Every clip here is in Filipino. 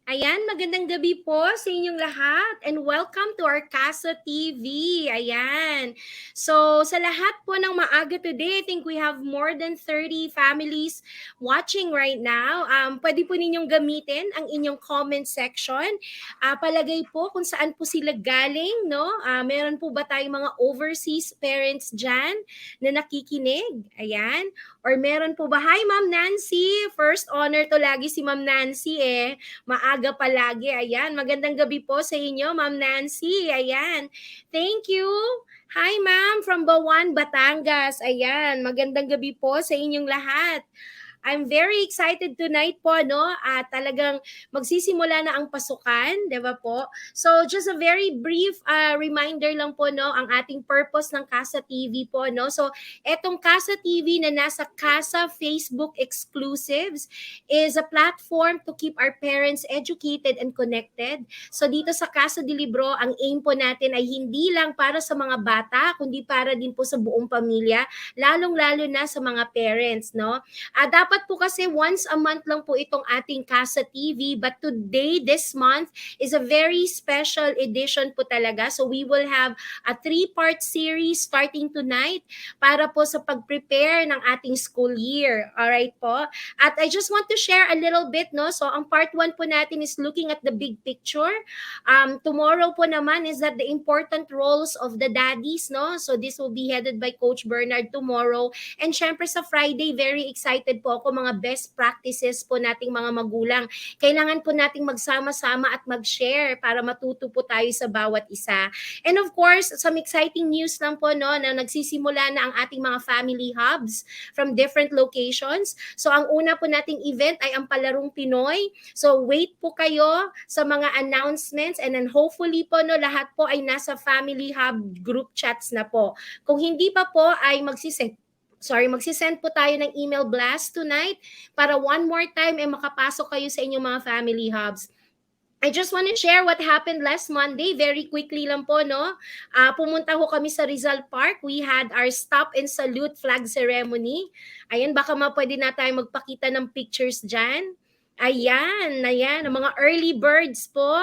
Ayan, magandang gabi po sa inyong lahat and welcome to our Casa TV. Ayan. So, sa lahat po ng maaga today, I think we have more than 30 families watching right now. Pwede po ninyong gamitin ang inyong comment section. Palagay po kung saan po sila galing, no? Meron po ba tayong mga overseas parents dyan na nakikinig? Ayan. Or meron po ba? Hi, Ma'am Nancy! First honor to lagi si Ma'am Nancy eh. Maaga palagi. Ayan, magandang gabi po sa inyo, Ma'am Nancy. Ayan. Thank you. Hi, Ma'am, from Bawan, Batangas. Ayan, magandang gabi po sa inyong lahat. I'm very excited tonight po, no? At talagang magsisimula na ang pasukan, di ba po? So, just a very brief reminder lang po, no? Ang ating purpose ng Casa TV po, no? So, etong Casa TV na nasa Casa Facebook Exclusives is a platform to keep our parents educated and connected. So, dito sa Casa de Libro, ang aim po natin ay hindi lang para sa mga bata, kundi para din po sa buong pamilya, lalong-lalo na sa mga parents, no? Dapat po kasi once a month lang po itong ating Casa TV, but today, this month, is a very special edition po talaga. So we will have a 3-part series starting tonight para po sa pag-prepare ng ating school year. Alright po? At I just want to share a little bit, no? So ang part 1 po natin is looking at the big picture. Tomorrow po naman is that the important roles of the daddies, no? So this will be headed by Coach Bernard tomorrow. And syempre sa Friday, very excited po ako mga best practices po nating mga magulang. Kailangan po nating magsama-sama at mag-share para matuto po tayo sa bawat isa. And of course, some exciting news lang po, no, na nagsisimula na ang ating mga family hubs from different locations. So ang una po nating event ay ang Palarong Pinoy. So wait po kayo sa mga announcements and then hopefully po, no, lahat po ay nasa family hub group chats na po. Kung hindi pa po ay magsisend po tayo ng email blast tonight para one more time ay makapasok kayo sa inyong mga family hubs. I just want to share what happened last Monday. Very quickly lang po, no? Pumunta ho kami sa Rizal Park. We had our stop and salute flag ceremony. Ayan, baka pwede na tayo magpakita ng pictures dyan. Ayan, ang mga early birds po.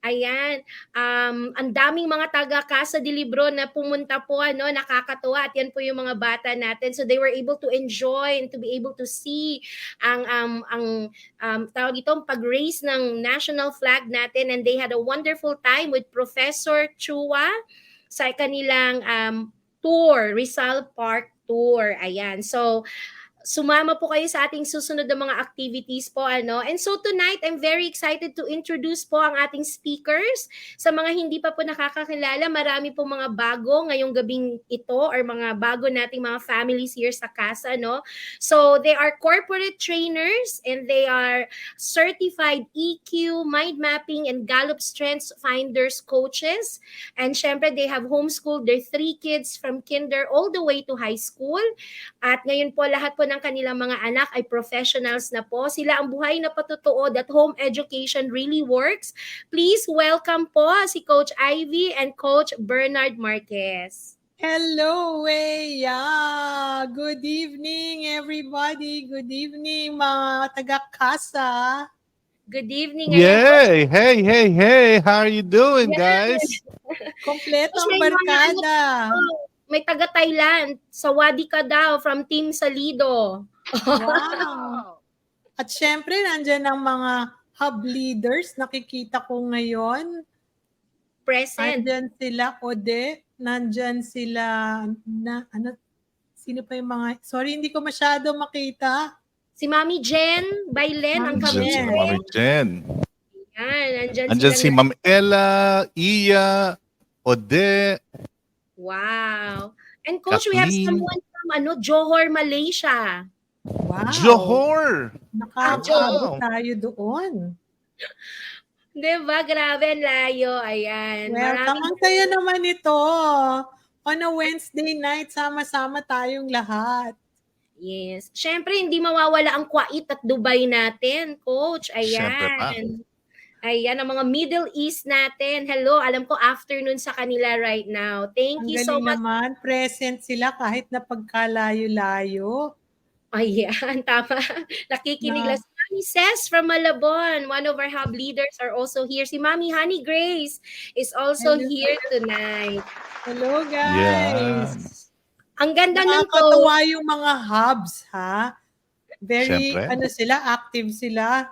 Ayan, ang daming mga taga Casa de Libro na pumunta po, ano, nakakatuwa at yan po yung mga bata natin. So they were able to enjoy and to be able to see ang tawag itong pag-raise ng national flag natin, and they had a wonderful time with Professor Chua sa kanilang tour, Rizal Park tour. Ayan, so sumama po kayo sa ating susunod na mga activities po, ano. And so tonight, I'm very excited to introduce po ang ating speakers. Sa mga hindi pa po nakakakilala, marami po mga bago ngayong gabing ito or mga bago nating mga families here sa casa, no. So they are corporate trainers and they are certified EQ, mind mapping, and Gallup Strengths Finders coaches. And syempre, they have homeschooled their 3 kids from kinder all the way to high school. At ngayon po, lahat po ng kanilang mga anak ay professionals na po. Sila ang buhay na patutuo that home education really works. Please welcome po si Coach Ivy and Coach Bernard Marquez. Hello, Weya! Good evening, everybody. Good evening, mga taga-casa. Good evening. Yay! Hey! How are you doing, guys? Kompletong barkada. May taga-Thailand, Sawadi ka daw from Team Salido. Wow! At syempre, nandyan ang mga hub leaders. Nakikita ko ngayon. Present. Nandyan sila, Ode. Nandyan sila, sino pa yung mga, sorry, hindi ko masyado makita. Si Mami Jen Bailen ang kami. Si Mami Jen. Yan, andyan si Ma'am Ella, Iya, Ode. Wow. And Coach, Kathleen. we have someone from Johor, Malaysia. Wow. Johor. Nakakaabot tayo doon. Diba? Grabe, ang layo. Ayan. Welcome. Ang saya naman ito. On a Wednesday night, sama-sama tayong lahat. Yes. Siyempre, hindi mawawala ang Kuwait at Dubai natin, Coach. Ayan. Siyempre pa. Ayan, ang mga Middle East natin. Hello, alam ko afternoon sa kanila right now. Thank you so much. Naman, present sila kahit na pagkalayo-layo. Ayan, tama. Nakikinig lang. Mami Ses from Malabon, one of our hub leaders are also here. Si Mami Honey Grace is also Hello. here tonight. Hello Yan. guys. Ang ganda ng Nakakatuwa coach. yung mga hubs, ha? Very, Siyempre. sila, active sila.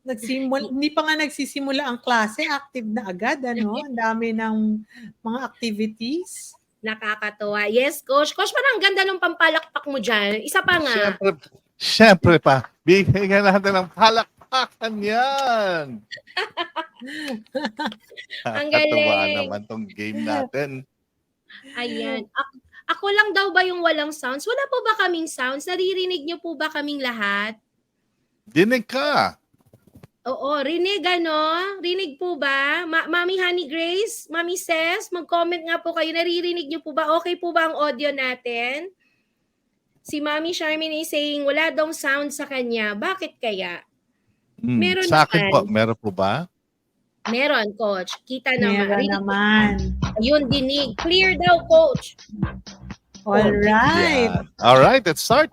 Hindi pa nga nagsisimula ang klase, active na agad, Ang dami ng mga activities. Nakakatuwa. Yes, coach. Coach, parang ang ganda ng pampalakpak mo dyan. Isa pa nga. Siyempre pa. Bigyan natin ng palakpakan yan. Ang Nakakatuwa galing. naman tong game natin. Ayan. Ako lang daw ba yung walang sounds? Wala po ba kaming sounds? Naririnig niyo po ba kaming lahat? Dinig ka. Oo, rinig Rinig po ba? Mami Honey Grace, Mami Ses, mag-comment nga po kayo. Naririnig niyo po ba? Okay po ba ang audio natin? Si Mami Charmaine is saying wala daw sound sa kanya. Bakit kaya? Meron Sa akin naman. po, meron po ba? Meron, coach. Kita naman. Meron Rinig. naman. Ayun, dinig. Clear daw, coach. Alright. Yan. Alright, let's start.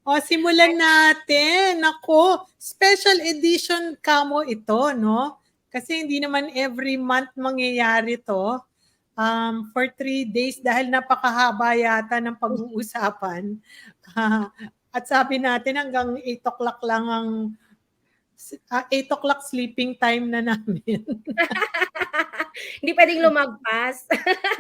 O, simulan natin. Ako, special edition kamo ito, no? Kasi hindi naman every month mangyayari to. For 3 days dahil napakahaba yata ng pag-uusapan. At sabi natin hanggang 8 o'clock lang ang 8 o'clock sleeping time na namin. Hindi pwedeng lumagpas.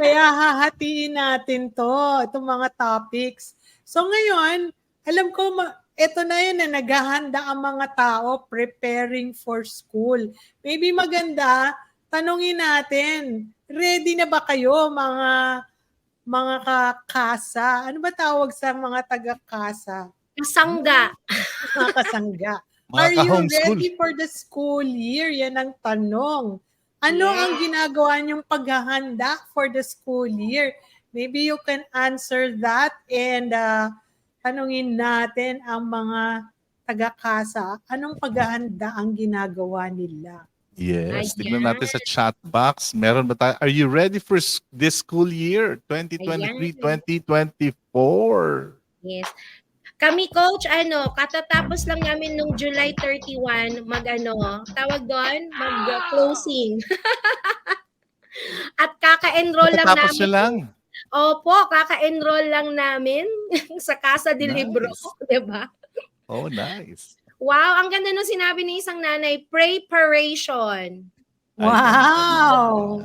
Kaya hahatiin natin itong mga topics. So ngayon, alam ko, ito na yun na naghahanda ang mga tao preparing for school. Maybe maganda, tanungin natin, ready na ba kayo mga kakasa? Ano ba tawag sa mga taga-kasa? Kasangga. Mga kasangga. Mga Are you ka-homeschool. ready for the school year? Yan ang tanong. Ano Yes. ang ginagawa niyong paghahanda for the school year? Maybe you can answer that and tanungin natin ang mga taga-kasa. Anong paghahanda ang ginagawa nila? Yes, Ayan. tignan natin sa chat box. Meron ba tayo? Are you ready for this school year? 2023-2024? Yes. Kami, coach, katatapos lang namin nung July 31, tawag doon, mag-closing. At kaka-enroll lang Tapos namin. nyo lang. Opo, kaka-enroll lang namin sa Casa de Libro, Nice. 'di ba? Oh, nice. Wow, ang ganda nung sinabi ng isang nanay, preparation. Wow!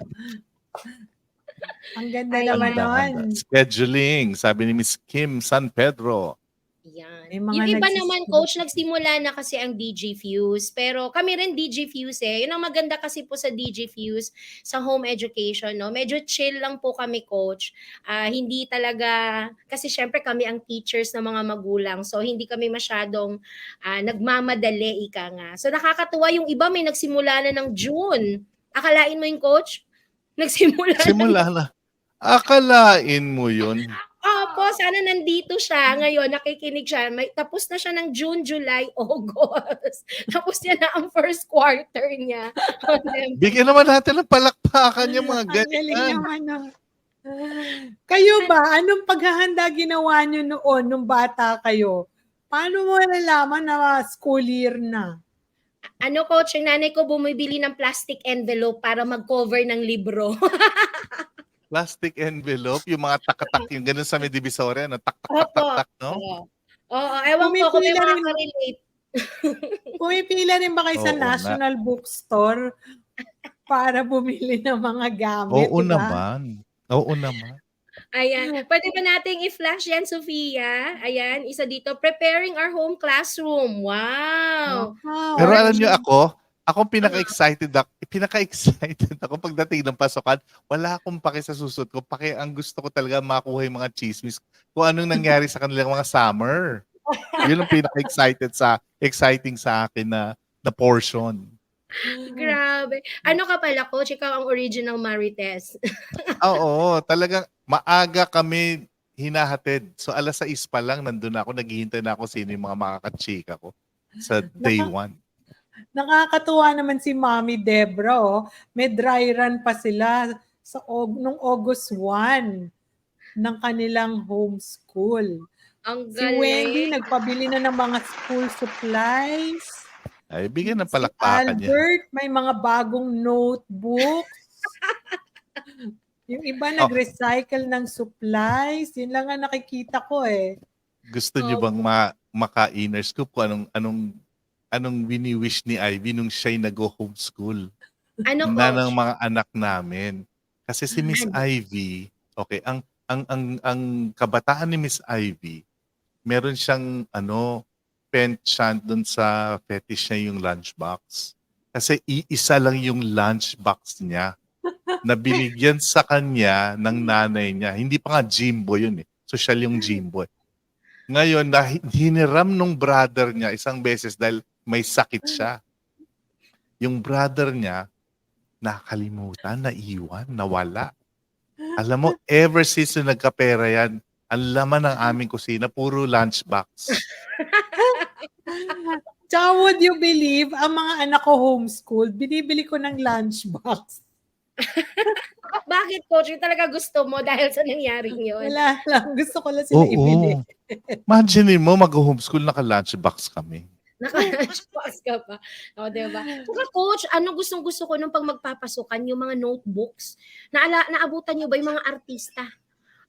Ang ganda Ayan. naman nun. Scheduling, sabi ni Miss Kim San Pedro. Yan. May mga Yung iba nagsisimula. naman, coach, nagsimula na kasi ang DJ Fuse. Pero kami rin DJ Fuse eh. Yun ang maganda kasi po sa DJ Fuse, sa home education, no? Medyo chill lang po kami, coach. Hindi talaga, kasi syempre kami ang teachers ng mga magulang. So, hindi kami masyadong nagmamadali, ika nga. So, nakakatuwa yung iba may nagsimula na ng June. Akalain mo yung coach? Nagsimula Simula na. Akalain mo yun. Opo, sana nandito siya ngayon, nakikinig siya. Tapos na siya ng June, July, August. Tapos yan na ang first quarter niya. Bigyan naman natin ng palakpakan yung mga Ang galing ganyan. naman. No? Kayo ba, anong paghahanda ginawa nyo noon nung bata kayo? Paano mo nalaman na school year na? Coach, yung nanay ko bumibili ng plastic envelope para mag-cover ng libro. Plastic envelope, yung mga tak-tak, yung ganun sa may divisoria, no? Opo. Tak-tak-tak-tak, no? Oo, ewan ko kung may Pumipila rin. makaka-relate. Pumipila rin ba kayo sa Oo nga. National Bookstore para bumili ng mga gamit? Oo diba? naman. Oo naman. Ayan. Pwede ba nating i-flash yan, Sofia? Ayan, isa dito. Preparing our home classroom. Wow. Wow. Pero alam niyo ako pinaka-excited ako pagdating ng pasukan. Wala akong paki sa susunod ko. Ang gusto ko talaga makuha yung mga chismis kung anong nangyari sa kanilang mga summer. Yun ang exciting sa akin na portion. Grabe. Ano ka pala, coach? Ikaw ang original Marites. Oo, talagang maaga kami hinahatid. So alas 6 pa lang nandun ako, naghihintay na ako sino yung mga makakachika ko sa day 1. Nakakatuwa naman si Mommy Debra. Oh. May dry run pa sila nung August 1 ng kanilang homeschool. Ang Si Wendy galing. nagpabili na ng mga school supplies. Ay, bigyan ng Si palakpakan yan. Albert may mga bagong notebooks. Yung iba Oh, nag-recycle ng supplies. Yun lang ang nakikita ko eh. gusto niyo Oh, bang maka-inner scoop kung anong wini-wish ni Ivy nung siya'y nag-homeschool ano, na ng coach? mga anak namin? Kasi si Miss Ano? Ivy, okay, ang kabataan ni Miss Ivy, meron siyang penchant dun sa fetish niya yung lunchbox. Kasi iisa lang yung lunchbox niya na binigyan sa kanya ng nanay niya. Hindi pa nga Jimbo yun eh. Social yung Jimbo. Ngayon, hiniram nung brother niya isang beses dahil may sakit siya. Yung brother niya, nakalimutan, naiwan, nawala. Alam mo, ever since nung nagkapera yan, ang laman ng aming kusina, puro lunchbox. Tsaka would you believe, ang mga anak ko homeschooled, binibili ko ng lunchbox. Bakit, coach? Yung talaga gusto mo dahil sa nangyaring yun? Wala lang. Gusto ko lang sila ibili. Oo. Imagine mo, mag-homeschool, naka-lunchbox kami. Naka-lunchbox ka pa. O, diba? Saka, coach, ano gustong-gusto ko nung pag magpapasukan, yung mga notebooks. Naabutan nyo ba yung mga artista?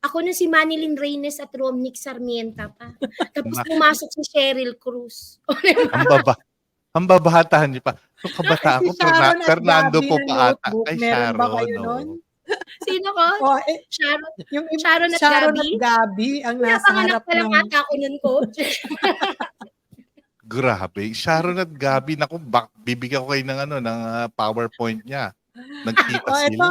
Ako na si Manilyn Reynes at Romnick Sarmienta pa. Tapos Na- pumasok si Cheryl Cruz. O, diba? Ang babatahan niyo pa. Yung kabataan Si ko, Sharon at Fernando Gabi po ng pa ata. notebook. Ay, Meron Sharon. ba kayo nun? Sino, coach? Oh, Sharon, yung Sharon at Sharon Gabi? at Gabi ang nasa Napanganak harap pa lang ng... ata ako nun, coach. Grabe. Sharon at Gabi, naku, bibigyan ko kayo ng PowerPoint niya. Nagkita Oh, ito. sila.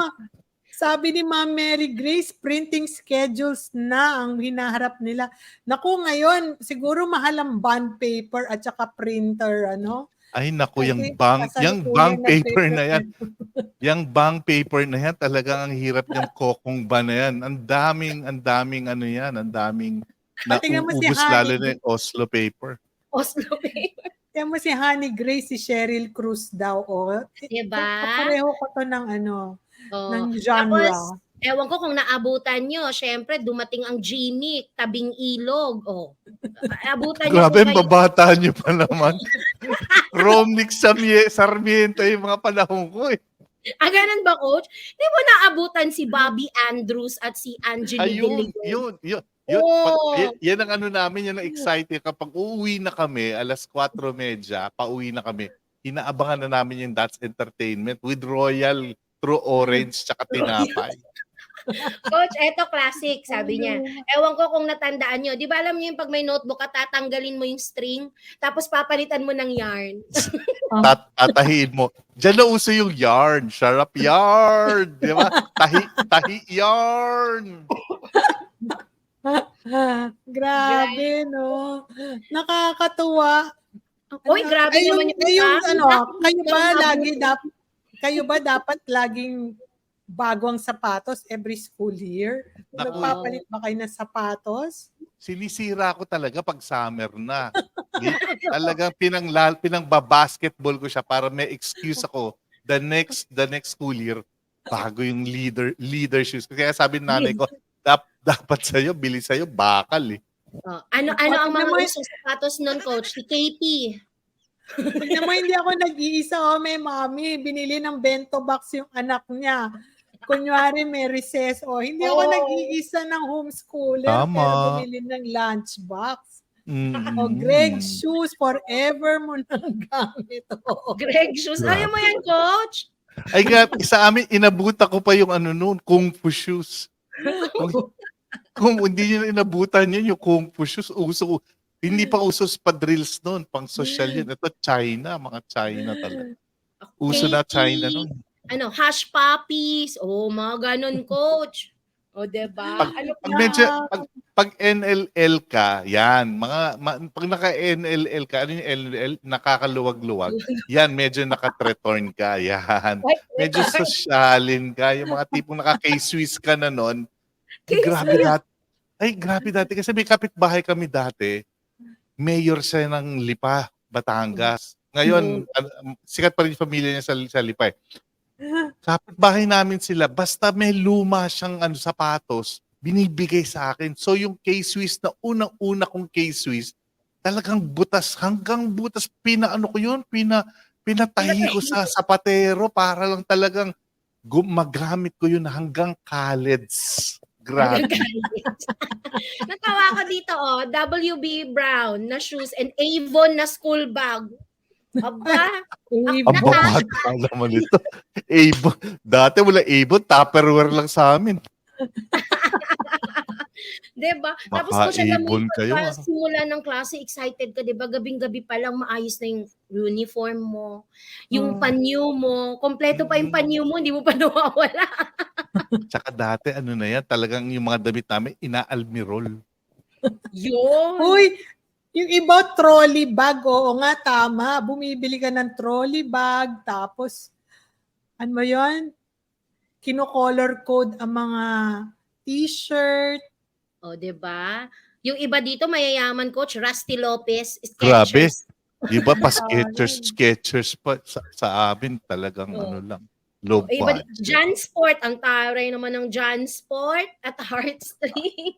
Sabi ni Ma'am Mary Grace, printing schedules na ang hinaharap nila. Naku, ngayon, siguro mahal ang bond paper at saka printer, ano? Ay, naku, Kasi yung kasalukuyan bank paper na yan. nagpe-prepare. Yung bank paper na yan, talagang ang hirap niyang kokong ba na yan. Ang daming ano yan. Ang daming Tingnan mo si nauubos lalo Honey. na yung Oslo paper. Oslo paper. Tingnan mo si Honey Grace, si Cheryl Cruz daw. Oh. Diba? Kapareho ko to ng Oh. ng genre. Tapos, ewan ko kung naabutan nyo, syempre, dumating ang Genie, tabing ilog. Oh. Abutan nyo Grabe, po kayo. babata niyo pa naman. Romnick Sarmiento yung mga panahon ko eh. Ganun ba, coach? Di ba naabutan si Bobby Andrews at si Angeli Ayun, Deligo? yun. Oh. Yan ang namin, yan ang excited. Kapag uuwi na kami, 4:30, pauwi na kami, inaabangan na namin yung That's Entertainment with Royal True Orange tsaka tinapay. Coach, eto classic, sabi niya. Ewan ko kung natandaan nyo. Di ba alam niyo yung pag may notebook ka, tatanggalin mo yung string, tapos papalitan mo ng yarn. Tatahiin mo. Diyan na uso yung yarn. Sharap yarn. Di ba? Tahi yarn. Grabe, no? Nakakatuwa. Uy, grabe naman yung kayo ba dapat laging bago ang sapatos every school year? Naku. Nagpapalit ba kayo ng sapatos? Sinisira ko talaga pag summer na. Talagang pinangbabasketball ko siya para may excuse ako the next school year bago yung leader shoes. Kaya sabi ng nanay ko, dapat sa'yo, bili sa'yo, bakal eh. Ano ang mga usong sapatos nun, coach? Si Katie. Tignan mo, hindi ako nag-iisa. May mami, binili ng bento box yung anak niya. Kunyari may recess. Hindi ako nag-iisa ng homeschooler. Tama. Pero bumili ng lunchbox. Mm-hmm. Greg shoes, forever mo nang gamit. Greg shoes. Ayaw mo yan, coach? Ay, sa amin, inabutan ko pa yung Kung Fu shoes. Kung hindi nyo inabutan yun, yung Kung Fu shoes, hindi pa uso pa drills noon, pang social yun. Ito, China, mga China talaga. Uso na China noon. Hush puppies. Mga ganun, coach. Diba? Pag NLL ka, yan. Pag naka-NLL ka, ano yung NLL? Nakakaluwag-luwag. Yan, medyo naka-return ka. Yan. Medyo sosyalin ka. Yung mga tipong naka-K-Swiss ka na noon. Grabe dati. Kasi may kapitbahay kami dati. Mayor siya ng Lipa, Batangas. Ngayon, sikat pa rin yung pamilya niya sa Lipa. Kapitbahay namin sila, basta may luma siyang sapatos, binibigay sa akin. So yung K-Swiss na unang-una kong K-Swiss, talagang butas, hanggang butas, pinaano ko yun, pinatahi ko sa sapatero para lang talagang magamit ko yun hanggang college. Hanggang Grabe. college. Natawa ko dito, WB Brown na shoes and Avon na school bag. Aba, Uy, Ang Natasha. babata naman ito. Avon. Dati wala Avon, Tupperware lang sa amin. Diba? Tapos kung siya Maka-Avon gamitin kayo. pa simula ng klase, excited ka, diba? Gabing-gabi pa lang maayos na yung uniform mo, yung panyo mo, kompleto pa yung panyo mo, hindi mo pa nawawala. Tsaka dati, ano na yan, talagang yung mga damit namin, inaalmirol. Yun. Uy, yung iba trolley bag, oo nga, tama. Bumibili ka ng trolley bag, tapos, ano ba yun? Kino-color code ang mga t-shirt. O, diba? Yung iba dito, mayayaman, Coach, Rusty Lopez, Grabe. Skechers. Di ba pa Skechers pa sa amin, talagang ano lang, low Iba, budget. Jan Sport, ang taray naman ng Jan Sport at Heartstring.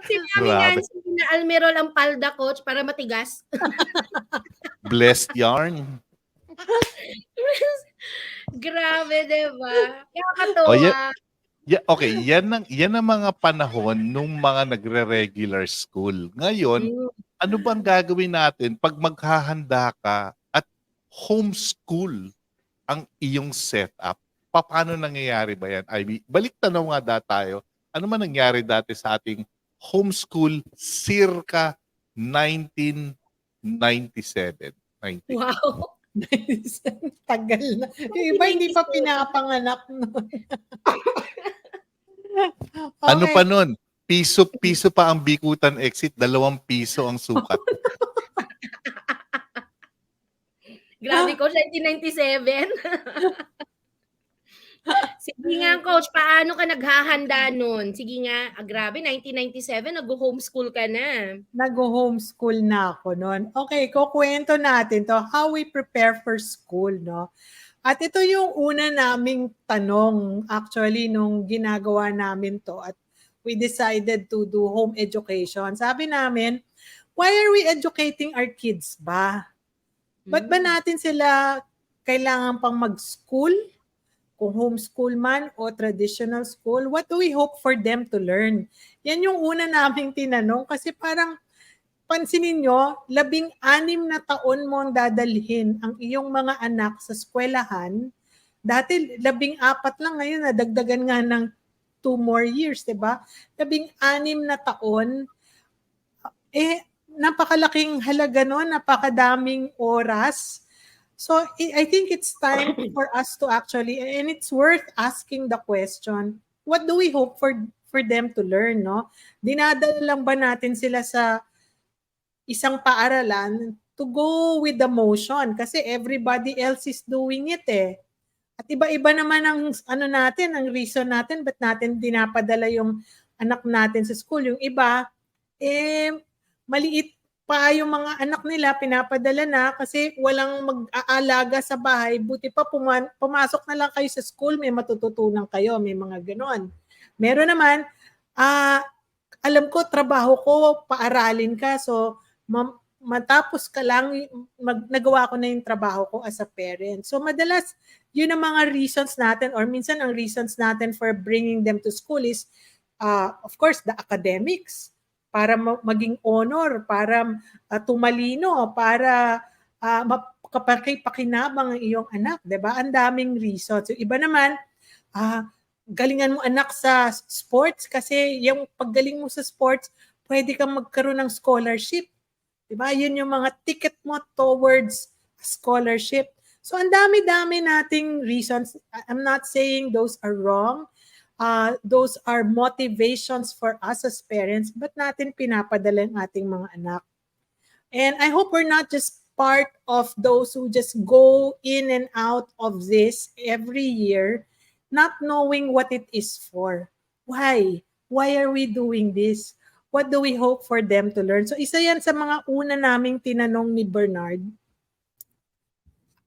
Si Mami Grabe. Nancy na Almirol ang palda, Coach, para matigas. Blessed yarn. Grabe, diba? Nakakatuwa. O, okay, yan ang mga panahon nung mga nagre-regular school. Ngayon, ano bang gagawin natin pag maghahanda ka at homeschool ang iyong setup? Paano nangyayari ba yan, Ivy? Balik tanong nga tayo. Ano man nangyari dati sa ating homeschool circa 1997? Wow. Tagal na. Yung iba hindi pa pinapanganak nun. Ano Okay. pa nun? Piso pa ang Bikutan exit, 2 piso ang sukat. Grabe, Coach, 1997. Sige nga, Coach, paano ka naghahanda nun? Sige nga, grabe, 1997, nag-homeschool ka na. Nag-homeschool na ako noon. Okay, kukwento natin to how we prepare for school, no? At ito yung una naming tanong actually nung ginagawa namin to at we decided to do home education. Sabi namin, why are we educating our kids ba? Ba't ba natin sila kailangan pang mag-school? Kung homeschool man o traditional school, what do we hope for them to learn? Yan yung una naming tinanong kasi parang pansinin nyo, 16 na taon mo ang dadalhin ang iyong mga anak sa eskwelahan. Dati 14 lang, ngayon nadagdagan nga ng 2 more years, di ba? 16 na taon, napakalaking halaga nun, napakadaming oras. So I think it's time for us to actually, and it's worth asking the question, what do we hope for them to learn, no? Dinadala lang ba natin sila sa isang paaralan to go with the motion kasi everybody else is doing it eh. At iba-iba naman ang ang reason natin ba't natin dinapadala yung anak natin sa school. Yung iba, maliit pa yung mga anak nila, pinapadala na kasi walang mag-aalaga sa bahay. Buti pa pumasok na lang kayo sa school, may matututunan kayo, may mga ganon. Meron naman, alam ko, trabaho ko, paaralin ka, so matapos ka lang, nagawa ko na yung trabaho ko as a parent. So madalas, yun ang mga reasons natin, or minsan ang reasons natin for bringing them to school is, of course, the academics, para maging honor, para tumalino, para kapakipakinabang ang iyong anak, 'di ba? Ang daming reasons. Yung iba naman, galingan mo anak sa sports kasi yung paggaling mo sa sports, pwede kang magkaroon ng scholarship. 'Di ba? Yun yung mga ticket mo towards scholarship. So ang dami-dami nating reasons. I'm not saying those are wrong. Those are motivations for us as parents, but natin pinapadala ang ating mga anak. And I hope we're not just part of those who just go in and out of this every year, not knowing what it is for. Why? Why are we doing this? What do we hope for them to learn? So isa yan sa mga una naming tinanong ni Bernard.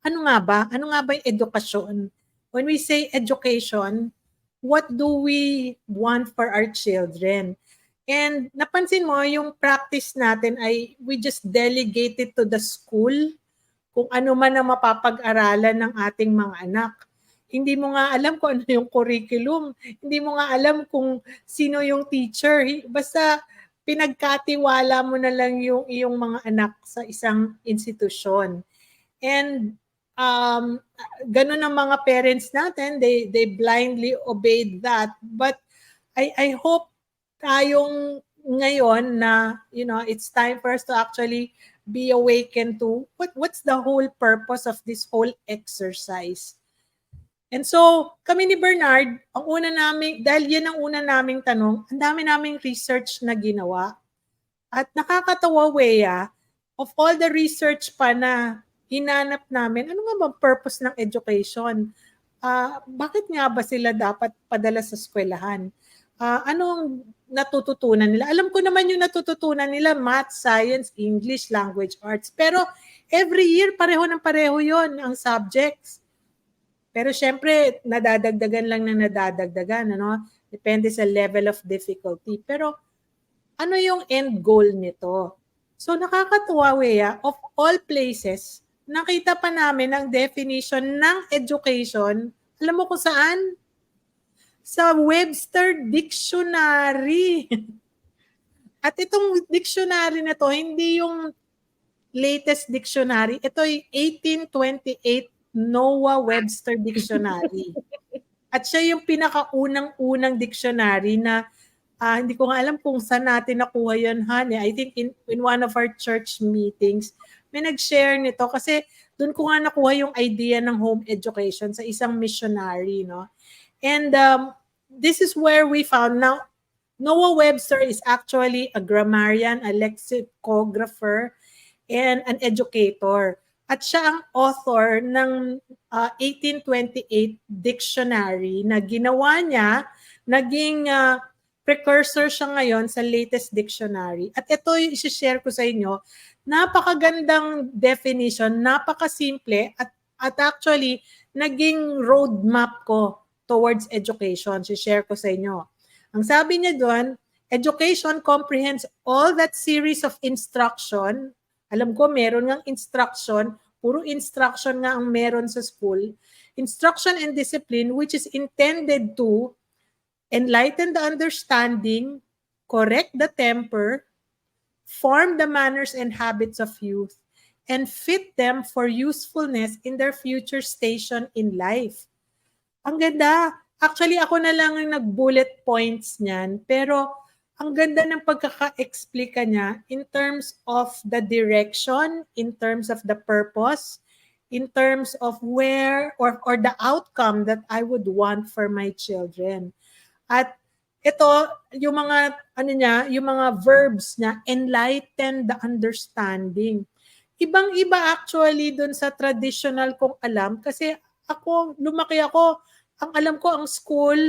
Ano nga ba? Ano nga ba yung edukasyon? When we say education, what do we want for our children? And napansin mo, yung practice natin ay we just delegate it to the school kung ano man ang mapapag-aralan ng ating mga anak. Hindi mo nga alam kung ano yung curriculum. Hindi mo nga alam kung sino yung teacher. Basta pinagkatiwala mo na lang yung iyong mga anak sa isang institusyon. And ganun ang mga parents natin, they blindly obeyed that. But I hope tayong ngayon na, you know, it's time for us to actually be awakened to what's the whole purpose of this whole exercise. And so, kami ni Bernard, ang una namin, dahil yan ang una naming tanong, ang dami naming research na ginawa. At nakakatawa, Wea, of all the research pa na hinanap namin, ano nga bang purpose ng education? Bakit nga ba sila dapat padala sa eskwelahan? Anong natututunan nila? Alam ko naman yung natututunan nila, math, science, English, language, arts. Pero every year, pareho ng pareho yon ang subjects. Pero syempre, nadadagdagan lang na nadadagdagan. Ano? Depende sa level of difficulty. Pero ano yung end goal nito? So nakakatuwa, Wea, of all places, nakita pa namin ang definition ng education. Alam mo kung saan? Sa Webster Dictionary. At itong dictionary na to, hindi yung latest dictionary. Ito ay 1828 Noah Webster Dictionary. At siya yung pinakaunang-unang dictionary na hindi ko nga alam kung saan natin nakuha yun, honey. I think in one of our church meetings, may nag-share nito kasi doon ko nga nakuha yung idea ng home education sa isang missionary, no? And this is where we found now, Noah Webster is actually a grammarian, a lexicographer, and an educator. At siya ang author ng 1828 dictionary na ginawa niya, naging precursor siya ngayon sa latest dictionary. At ito yung isi-share ko sa inyo, napakagandang definition, napakasimple, at actually, naging roadmap ko towards education. Si-share ko sa inyo. Ang sabi niya doon, education comprehends all that series of instruction. Alam ko, meron ngang instruction, puro instruction nga ang meron sa school. Instruction and discipline which is intended to enlighten the understanding, correct the temper, form the manners and habits of youth, and fit them for usefulness in their future station in life. Ang ganda. Actually, ako na lang ang nag-bullet points niyan, pero ang ganda ng pagkaka-explika niya in terms of the direction, in terms of the purpose, in terms of where or the outcome that I would want for my children. At ito, yung mga yung mga verbs niya, enlighten the understanding. Ibang-iba actually dun sa traditional kong alam kasi lumaki ako, ang alam ko ang school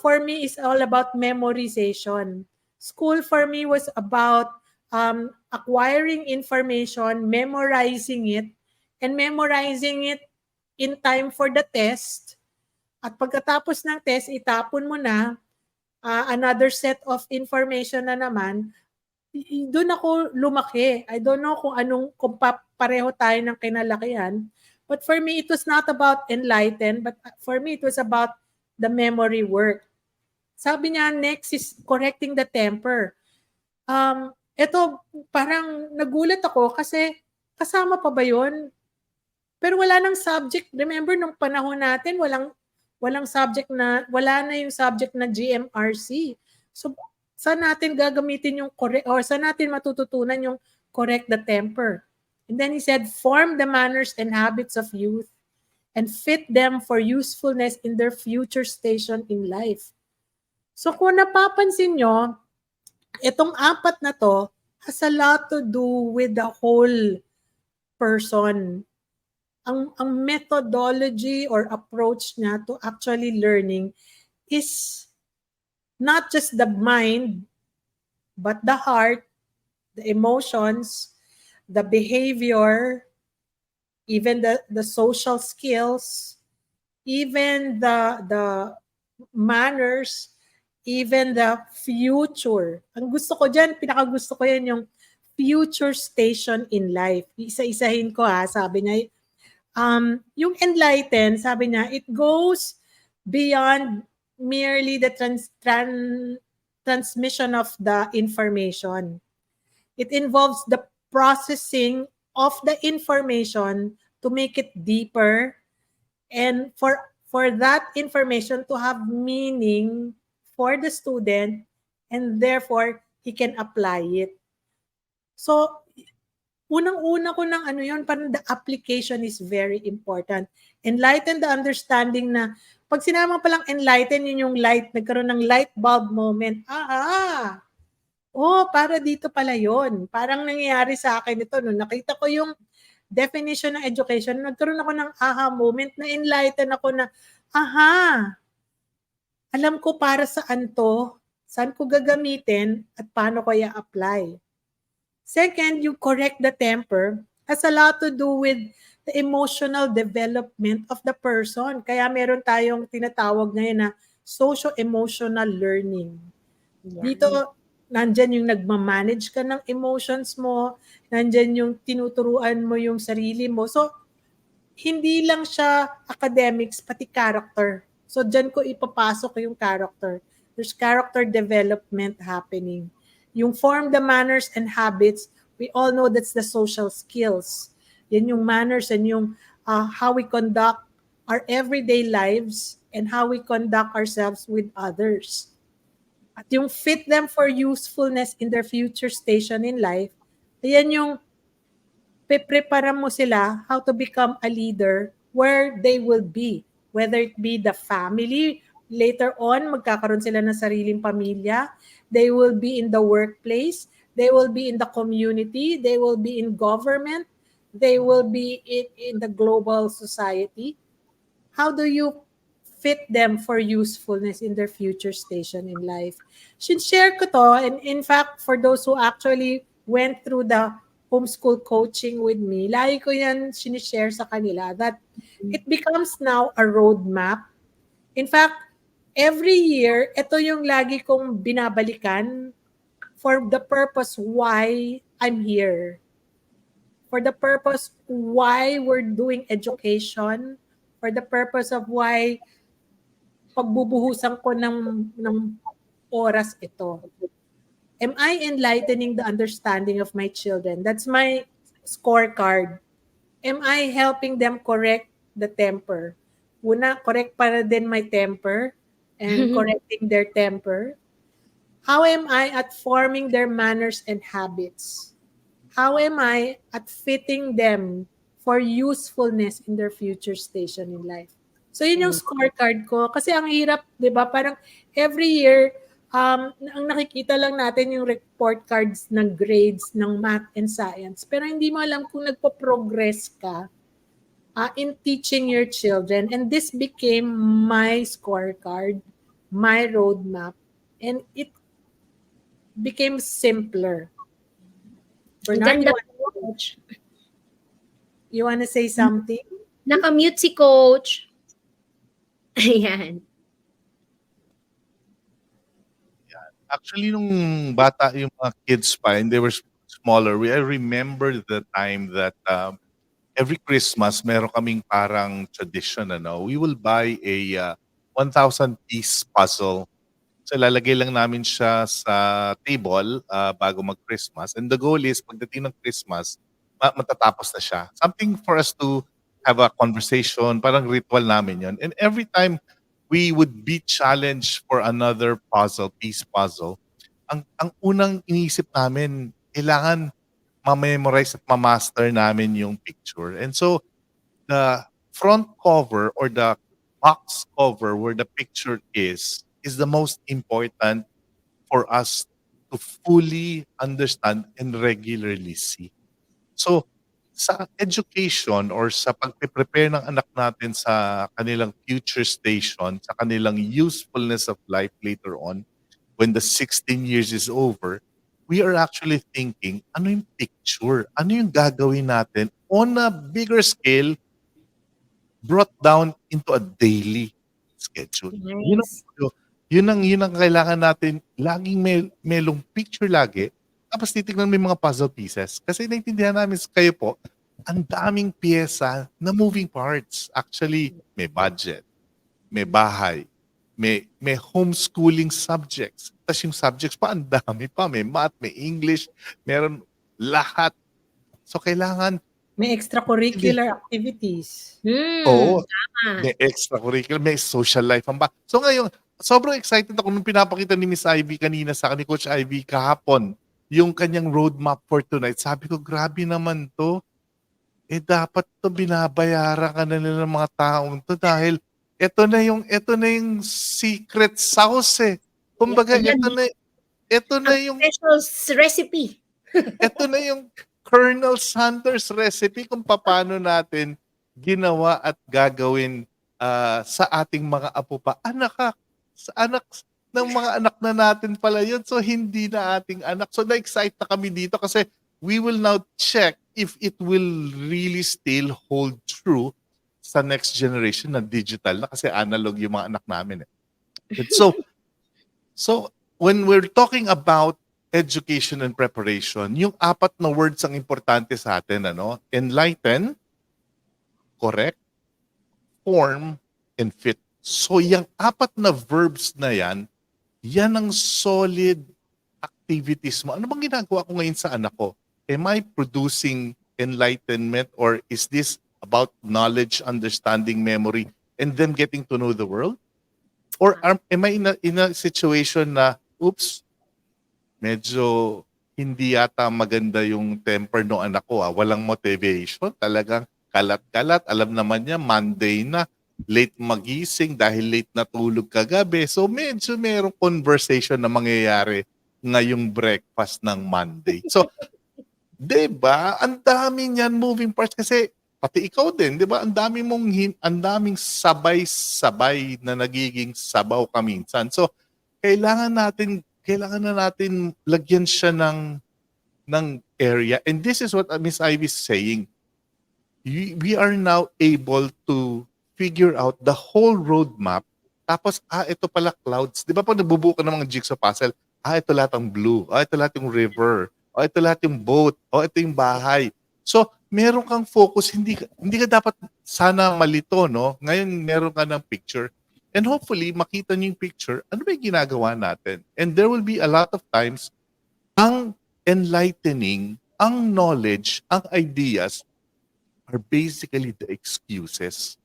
for me is all about memorization. School for me was about acquiring information, memorizing it, and memorizing it in time for the test. At pagkatapos ng test, itapon mo na another set of information na naman. Doon ako lumaki. I don't know kung pareho tayo ng kinalakihan. But for me, it was not about enlighten, but for me, it was about the memory work. Sabi niya, next is correcting the temper. Ito, parang nagulat ako kasi kasama pa ba yun? Pero wala nang subject. Remember, nung panahon natin, walang subject na, wala na yung subject na GMRC. So, saan natin gagamitin yung correct, or saan natin matututunan yung correct the temper? And then he said, form the manners and habits of youth and fit them for usefulness in their future station in life. So kung napapansin nyo, itong apat na to has a lot to do with the whole person. Ang methodology or approach niya to actually learning is not just the mind, but the heart, the emotions, the behavior, even the social skills, even the manners, even the future. Ang gusto ko dyan, pinakagusto ko yan yung future station in life. Isa-isahin ko sabi niya, yung enlighten, sabi niya, it goes beyond merely the transmission of the information. It involves the processing of the information to make it deeper and for that information to have meaning for the student, and therefore he can apply it. So unang-una ko ng yun, parang the application is very important. Enlighten the understanding na pag sinama pa lang enlighten, yun yung light, nagkaroon ng light bulb moment. Para dito pala yun. Parang nangyayari sa akin ito. Nung nakita ko yung definition ng education, nagkaroon ako ng aha moment, na enlighten ako na, alam ko para saan to, saan ko gagamitin, at paano ko i-apply. Second, you correct the temper has a lot to do with the emotional development of the person. Kaya meron tayong tinatawag ngayon na socio-emotional learning. Dito, nandyan yung nagmamanage ka ng emotions mo, nandyan yung tinuturuan mo yung sarili mo. So, hindi lang siya academics, pati character. So, dyan ko ipapasok yung character. There's character development happening. Yung form the manners and habits, we all know that's the social skills. Yan yung manners and yung how we conduct our everyday lives and how we conduct ourselves with others. At yung fit them for usefulness in their future station in life, yan yung prepare mo sila how to become a leader where they will be. Whether it be the family, later on, magkakaroon sila ng sariling pamilya, they will be in the workplace, they will be in the community, they will be in government, they will be in the global society. How do you fit them for usefulness in their future station in life? Share ko to, and in fact, for those who actually went through the homeschool coaching with me, lagi ko yan sinishare sa kanila that it becomes now a roadmap. In fact, every year, ito yung lagi kong binabalikan for the purpose why I'm here. For the purpose why we're doing education. For the purpose of why pagbubuhusan ko ng oras ito. Am I enlightening the understanding of my children? That's my scorecard. Am I helping them correct the temper? Una, correct para din my temper and correcting their temper. How am I at forming their manners and habits? How am I at fitting them for usefulness in their future station in life? So yun yung scorecard ko. Kasi ang hirap, di ba? Parang every year, ang nakikita lang natin yung report cards ng grades ng math and science. Pero hindi mo alam kung nagpo-progress ka in teaching your children. And this became my scorecard, my roadmap. And it became simpler. Bernard, Ganda, coach. you wanna say something? Nakamute si coach. Ayan. Actually, nung bata yung mga kids pa and they were smaller, I remember the time that every Christmas, meron kaming parang tradition, we will buy a 1,000-piece puzzle. So lalagay lang namin siya sa table bago mag-Christmas. And the goal is, pagdating ng Christmas, matatapos na siya. Something for us to have a conversation, parang ritual namin yon. And every time we would be challenged for another piece puzzle, ang unang iniisip namin, kailangan ma-memorize at ma-master namin yung picture. And so, the front cover or the box cover where the picture is the most important for us to fully understand and regularly see. So, sa education or sa pag-prepare ng anak natin sa kanilang future station, sa kanilang usefulness of life later on, when the 16 years is over, we are actually thinking, ano yung picture? Ano yung gagawin natin on a bigger scale brought down into a daily? schedule. Yun ang, Nice. yun ang kailangan natin. Laging melong picture lagi. Tapos titignan mo yung mga puzzle pieces. Kasi naintindihan namin kayo po, ang daming pyesa na moving parts. Actually, may budget, may bahay, may homeschooling subjects. Tapos yung subjects pa, ang dami pa. May math, may English, meron lahat. So kailangan, May extracurricular activities. oo, Tama. may extracurricular, may social life ang ba. So ngayon, sobrang excited ako nung pinapakita ni Miss Ivy kanina sa akin, ni Coach Ivy kahapon, yung kanyang roadmap for tonight. Sabi ko, grabe naman to. Dapat to binabayaran ka na nila ng mga taong to dahil ito na yung secret sauce eh. Kumbaga, Yan, ito na ang yung special recipe. ito na yung Colonel Sanders recipe kung paano natin ginawa at gagawin sa ating mga apo pa. Sa anak ng mga anak na natin pala yun. So, hindi na ating anak. So, na-excite na kami dito kasi we will now check if it will really still hold true sa next generation na digital na kasi analog yung mga anak namin. So, when we're talking about education and preparation, yung 4 na words ang importante sa atin, ano? Enlighten, correct, form, and fit. So, yung 4 na verbs na yan ang solid activities mo. Ano bang ginagawa ko ngayon sa anak ko? Am I producing enlightenment or is this about knowledge, understanding, memory, and them getting to know the world? Or am I in a situation na, oops, medyo hindi yata maganda yung temper ng anak ko. Walang motivation. Talagang kalat-kalat. Alam naman niya, Monday na. Late magising dahil late natulog kagabi. So medyo merong conversation na mangyayari ngayong breakfast ng Monday. So, diba? Ang dami niyan moving parts kasi pati ikaw din, diba? Ang daming sabay-sabay na nagiging sabaw ka minsan. So, kailangan na natin lagyan siya ng area. And this is what Miss Ivy is saying. We are now able to figure out the whole roadmap. Tapos, ito pala clouds. Di ba pag nabubuo ka ng mga jigsaw puzzle, ito lahat ang blue. Ito lahat yung river. Ito lahat yung boat. Ito yung bahay. So, meron kang focus. Hindi ka dapat sana malito, no? Ngayon, meron ka ng picture. And hopefully, makita niyo yung picture, ano ba yung ginagawa natin? And there will be a lot of times, ang enlightening, ang knowledge, ang ideas are basically the excuses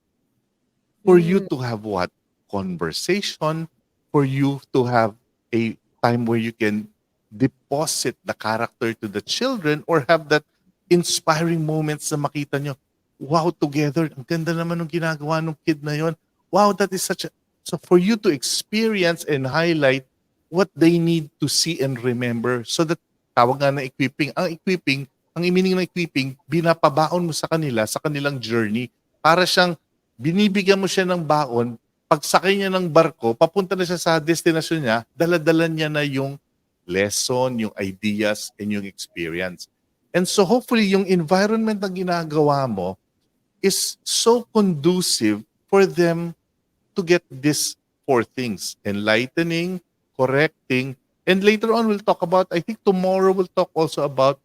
for you to have what? Conversation, for you to have a time where you can deposit the character to the children or have that inspiring moments na makita nyo, wow, together, ang ganda naman ng ginagawa ng kid na yon. Wow, that is such a... So for you to experience and highlight what they need to see and remember so that tawag nga na equipping. Ang meaning ng equipping, binapabaon mo sa kanila, sa kanilang journey, para siyang binibigyan mo siya ng baon, pagsakay niya ng barko, papunta na siya sa destination niya, dala-dala niya na yung lesson, yung ideas, and yung experience. And so hopefully yung environment na ginagawa mo is so conducive for them to get these 4 things: enlightening, correcting, and later on we'll talk about, I think tomorrow we'll talk also about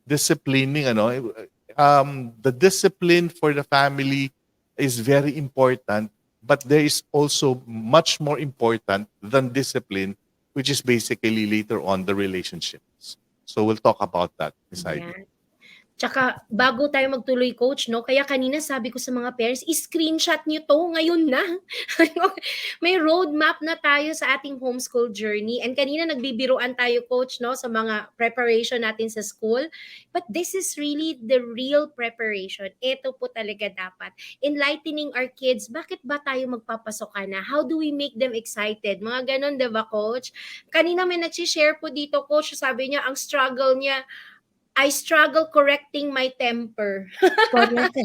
disciplining. The discipline for the family is very important, but there is also much more important than discipline, which is basically later on the relationships. So we'll talk about that, Ms. Heidi. Yan. Tsaka, bago tayo magtuloy, Coach, no? Kaya kanina sabi ko sa mga parents, i-screenshot nyo to ngayon na. May roadmap na tayo sa ating homeschool journey. And kanina nagbibiruan tayo, Coach, no? Sa mga preparation natin sa school. But this is really the real preparation. Ito po talaga dapat. Enlightening our kids, bakit ba tayo magpapasok na? How do we make them excited? Mga ganon, diba, Coach? Kanina may nag-share po dito, Coach, sabi niya, ang struggle niya, I struggle correcting my temper. Correct.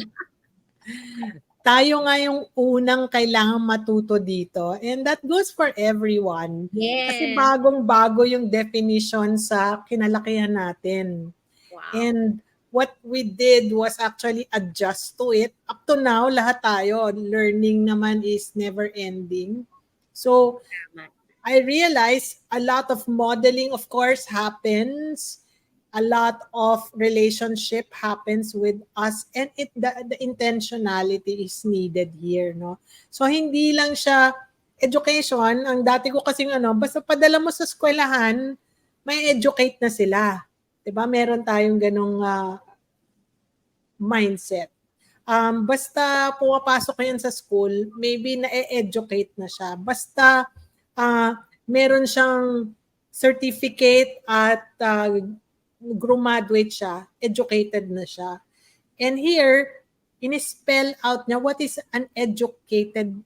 Tayo nga yung unang kailangang matuto dito. And that goes for everyone. Yes. Kasi bagong-bago yung definition sa kinalakihan natin. Wow. And what we did was actually adjust to it. Up to now, lahat tayo, learning naman is never ending. So, I realize a lot of modeling, of course, happens. A lot of relationship happens with us, and the intentionality is needed here, no? So, hindi lang siya education. Ang dati ko kasing basta padala mo sa eskwelahan, may educate na sila. 'Di ba? Meron tayong ganong mindset. Basta pumapasok yan sa school, maybe na-educate na siya. Basta meron siyang certificate at graduate siya, educated na siya. And here, in-spell out niya what is an educated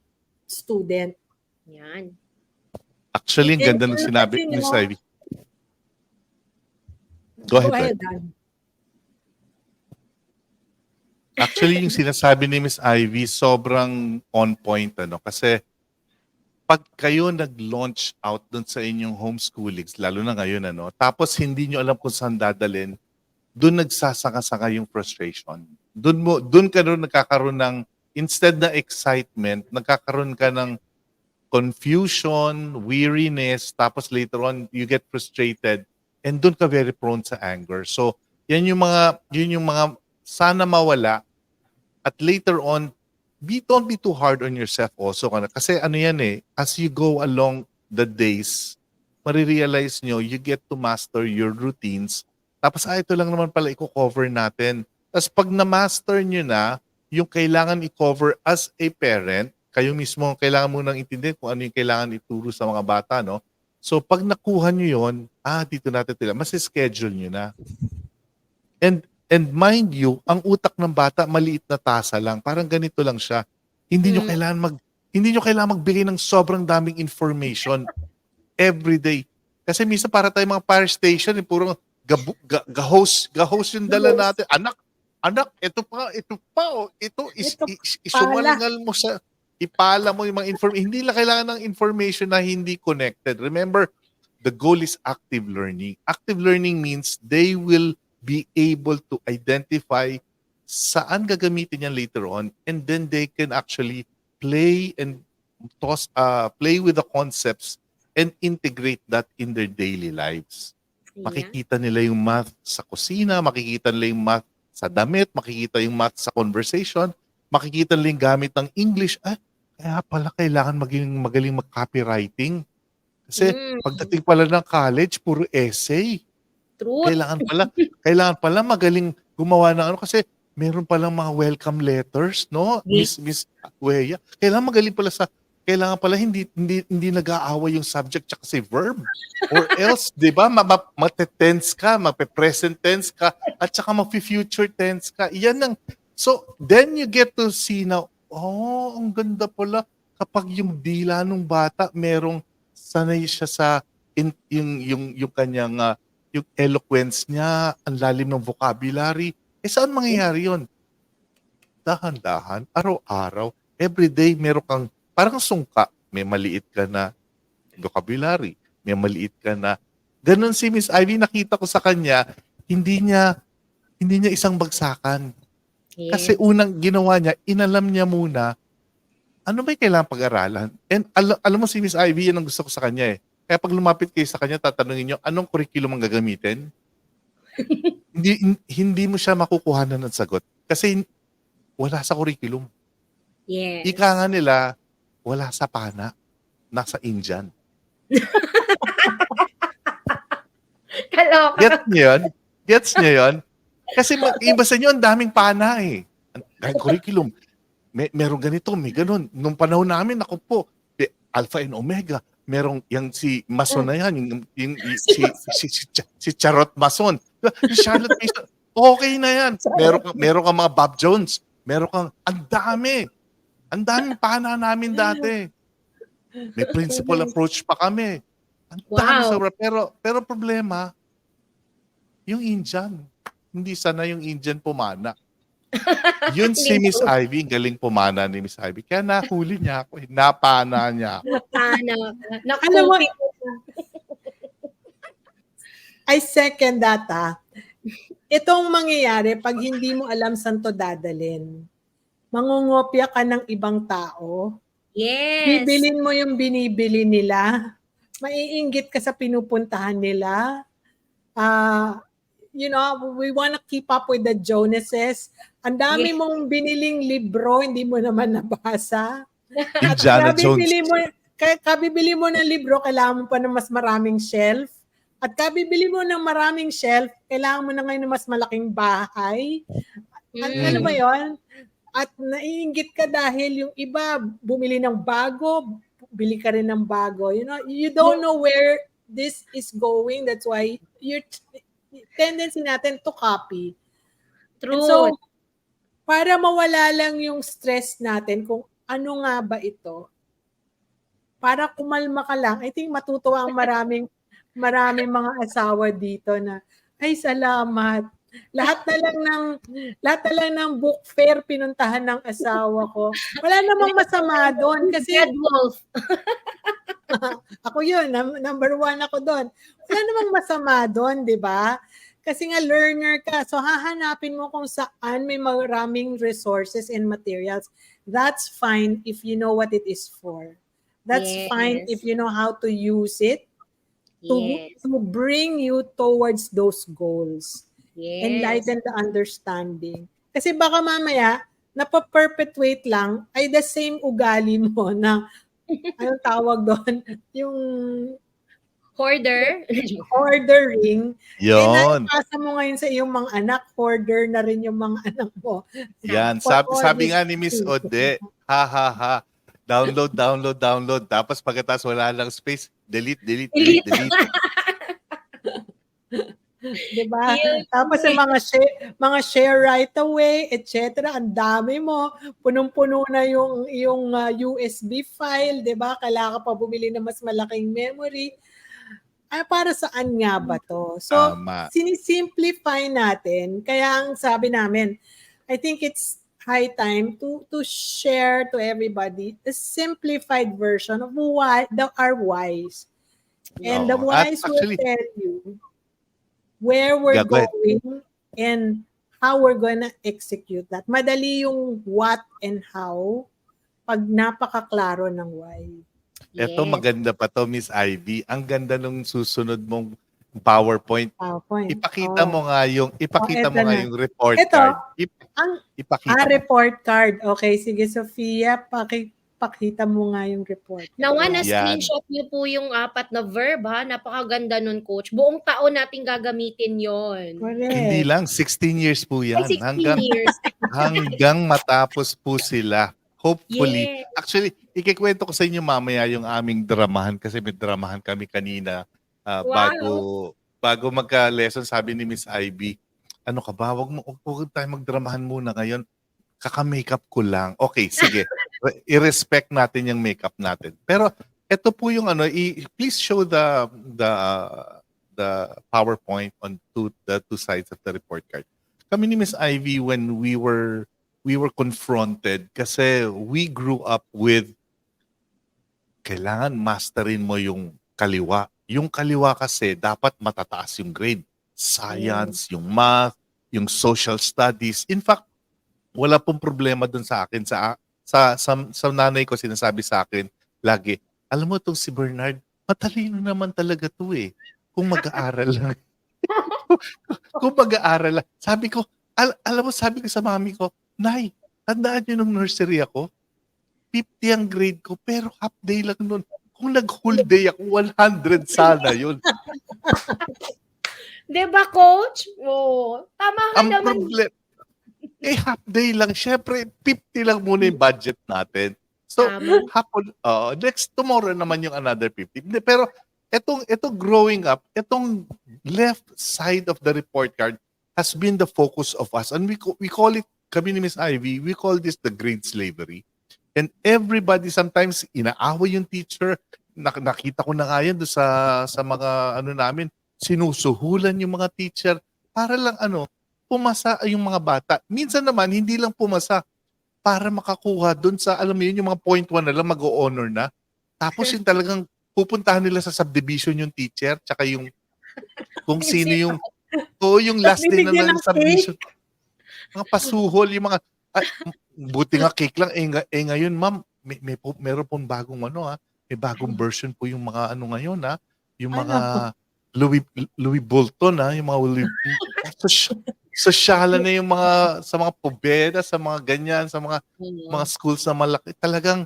student. Yan. Actually, ang ganda ng sinabi ni Miss Ivy. Go ahead. Dan. Actually, yung sinasabi ni Miss Ivy, sobrang on point. Kasi pag kayo nag-launch out dun sa inyong homeschooling, lalo na ngayon, tapos hindi nyo alam kung saan dadalhin, dun nagsasaka-saka yung frustration. Dun ka doon nagkakaroon ng, instead na excitement, nagkakaroon ka ng confusion, weariness, tapos later on, you get frustrated, and dun ka very prone sa anger. So, yun yung mga sana mawala. At later on, don't be too hard on yourself also. Kasi as you go along the days, marirealize nyo, you get to master your routines. Tapos, ito lang naman pala i-cover natin. Tapos pag na-master nyo na, yung kailangan i-cover as a parent, kayo mismo kailangan munang intindihin kung ano yung kailangan ituro sa mga bata, no? So, pag nakuha nyo yun, dito natin mas schedule nyo na. And mind you, ang utak ng bata maliit na tasa lang. Parang ganito lang siya. Hindi nyo kailangan magbigay ng sobrang daming information every day. Kasi minsan para tayo mga fire station, puro ga-host yung dala natin. Anak, ito pa, isumalingal mo sa, ipala mo yung mga information. Hindi lang kailangan ng information na hindi connected. Remember, the goal is active learning. Active learning means they will be able to identify saan gagamitin yan later on, and then they can actually play with the concepts and integrate that in their daily lives. Makikita nila yung math sa kusina, makikita nila yung math sa damit, makikita yung math sa conversation, makikita nila yung gamit ng English. Kaya pala kailangan magaling mag-copywriting. Kasi pagdating pala ng college, puro essay. Truth. Kailangan pala magaling gumawa ng kasi meron palang mga welcome letters, no? Yes. Miss Weya. Kailangan pala hindi nag-aaway yung subject tsaka si verb. Or else, 'di ba, mate-tense ka, mape-present tense ka, at saka mafe-future tense ka. So, then you get to see now, ang ganda pala kapag yung dila ng bata merong sanay siya sa yung kanyang yung eloquence niya, ang lalim ng vocabulary. Saan mangyayari yun? Dahan-dahan, araw-araw, everyday, meron kang, parang sungka, may maliit ka na vocabulary, may maliit ka na. Ganon si Miss Ivy, nakita ko sa kanya, hindi niya isang bagsakan. Yes. Kasi unang ginawa niya, inalam niya muna, ano ba yung kailangan pag-aralan? And alam mo si Miss Ivy, yan ang gusto ko sa kanya eh. Kaya pag lumapit kayo sa kanya, tatanungin nyo, anong curriculum ang gagamitin? hindi mo siya makukuhanan ng sagot. Kasi wala sa curriculum. Yes. Ika nga nila, wala sa pana. Nasa Indian. Kaloka. Gets niyo yun? Kasi iba sa inyo, ang daming pana eh. Ang curriculum. Meron ganito, may ganun. Nung panahon namin, ako po, Alpha and Omega. Merong yung si Mason na yan, si Charot Mason. Charlotte Mason, okay na yan. Meron kang mga Bob Jones. Meron kang, ang daming pana namin dati. May principal approach pa kami. Ang dami pero problema, yung Indian. Hindi sana yung Indian pumana. Yun si Miss Ivy, galing pumana ni Miss Ivy. Kaya nahuli niya ako. Napana niya ako. Alam mo, I second that. itong mangyayari pag hindi mo alam saan to dadalhin. Mangungopia ka ng ibang tao. Yes. Bibilin mo yung binibili nila. Maiinggit ka sa pinupuntahan nila. We want to keep up with the Jonases. Ang dami mong biniling libro, hindi mo naman nabasa. Indiana Jones. Kabibili mo ng libro, kailangan mo pa ng mas maraming shelf. At kabibili mo ng maraming shelf, kailangan mo na ngayon ng mas malaking bahay. Ano ba yon? At naiinggit ka dahil yung iba bumili ng bago, bili ka rin ng bago. You don't know where this is going. That's why your tendency natin to copy. True. And so, para mawala lang yung stress natin kung ano nga ba ito, para kumalma ka lang, I think matutuwa ang maraming mga asawa dito na, ay salamat. Lahat na lang ng book fair pinuntahan ng asawa ko. Wala namang masama doon kasi Red Wolf. ako yun, number 1 ako doon. Wala namang masama doon, di ba? Kasi nga learner ka. So hahanapin mo kung saan may maraming resources and materials. That's fine if you know what it is for. That's fine if you know how to use it to bring you towards those goals. Enlighten the understanding. Kasi baka mamaya, napaperpetuate lang, ay the same ugali mo na, anong tawag doon? Yung hoardering. Yon. Naipasa mo ngayon sa iyong mga anak, hoarder na rin yung mga anak mo. Yan. Sabi nga ni Miss Ode, ha. Download. Tapos pagkatapos wala lang space, delete. Diba? Tapos yung mga share right away, etc. Ang dami mo, punong-puno na yung USB file, 'di ba? Kailangan pa bumili ng mas malaking memory. Ay, para saan nga ba 'to? So, sinisimplify natin. Kaya ang sabi namin, I think it's high time to share to everybody the simplified version of our whys. And the whys will tell you where we're going and how we're gonna execute that. Madali yung what and how pag napakaklaro ng why. Ito maganda pa to, Miss Ivy. Ang ganda nung susunod mong PowerPoint. Ipakita mo nga yung yung report card. Ipakita report card. Okay, sige Sofia, pakita mo nga yung report. Nawa na screenshot niyo po yung 4 na verb ha. Napakaganda nun, coach. Buong taon nating gagamitin 'yon. Correct. Hindi lang 16 years po 'yan. Ay, 16 years. hanggang matapos po sila. Hopefully. Actually, ikikwento ko sa inyo mamaya yung aming dramahan kasi may dramahan kami kanina bago magka-lesson. Sabi ni Miss Ivy, ano ka ba? Huwag tayo magdramahan muna ngayon. Kaka-makeup ko lang. Okay, sige. I-respect natin yung makeup natin. Pero ito po yung please show the PowerPoint on the two sides of the report card. Kami ni Miss Ivy, when we were confronted kasi we grew up with kailangan masterin mo yung kaliwa. Yung kaliwa kasi dapat matataas yung grade. Science, yung math, yung social studies. In fact, wala pong problema dun sa akin. Sa nanay ko sinasabi sa akin lagi, alam mo itong si Bernard, matalino naman talaga to eh. Kung mag-aaral lang. Kung mag-aaral lang. Sabi ko, alam mo, sabi ko sa mami ko, Nay, tandaan niyo nung nursery ako, 50 ang grade ko, pero half day lang nun. Kung nag-whole day ako, 100 sana yun. Diba, coach? Tama ka ang naman. Problem, half day lang. Syempre, 50 lang muna yung budget natin. So, hapon, next tomorrow naman yung another 50. Pero, etong growing up, etong left side of the report card has been the focus of us. And we call it, kami ni Miss Ivy, we call this the grade slavery. And everybody, sometimes, inaaway yung teacher. Nakita ko na nga yan doon sa mga namin, sinusuhulan yung mga teacher para lang pumasa yung mga bata. Minsan naman, hindi lang pumasa para makakuha doon sa, alam mo yun, yung mga point 1 na lang mag-o-honor na. Tapos yung talagang pupuntahan nila sa subdivision yung teacher, tsaka yung kung sino yung Oo, yung Tapos last day na bibigyan ng ng submission. cake. Mga pasuhol, yung mga, ay, buti nga cake lang. Ngayon, ma'am, meron pong bagong may bagong version po yung mga ngayon, yung Ay, mga naku. Louis, Louis Bolton, yung mga sosyalan na yung mga, sa mga pobeda, sa mga ganyan, sa mga schools na malaki. Talagang,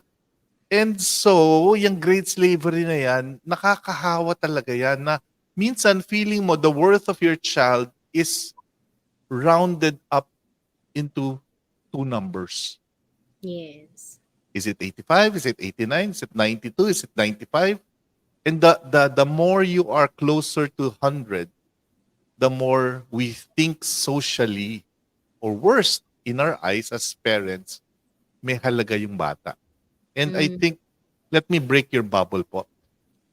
and so, yung grade slavery na yan, nakakahawa talaga yan na minsan feeling mo the worth of your child is rounded up into two numbers. Yes. Is it 85? Is it 89? Is it 92? Is it 95? And the more you are closer to 100, the more we think socially, or worse, in our eyes as parents, may halaga yung bata. And I Mm. think, let me break your bubble po.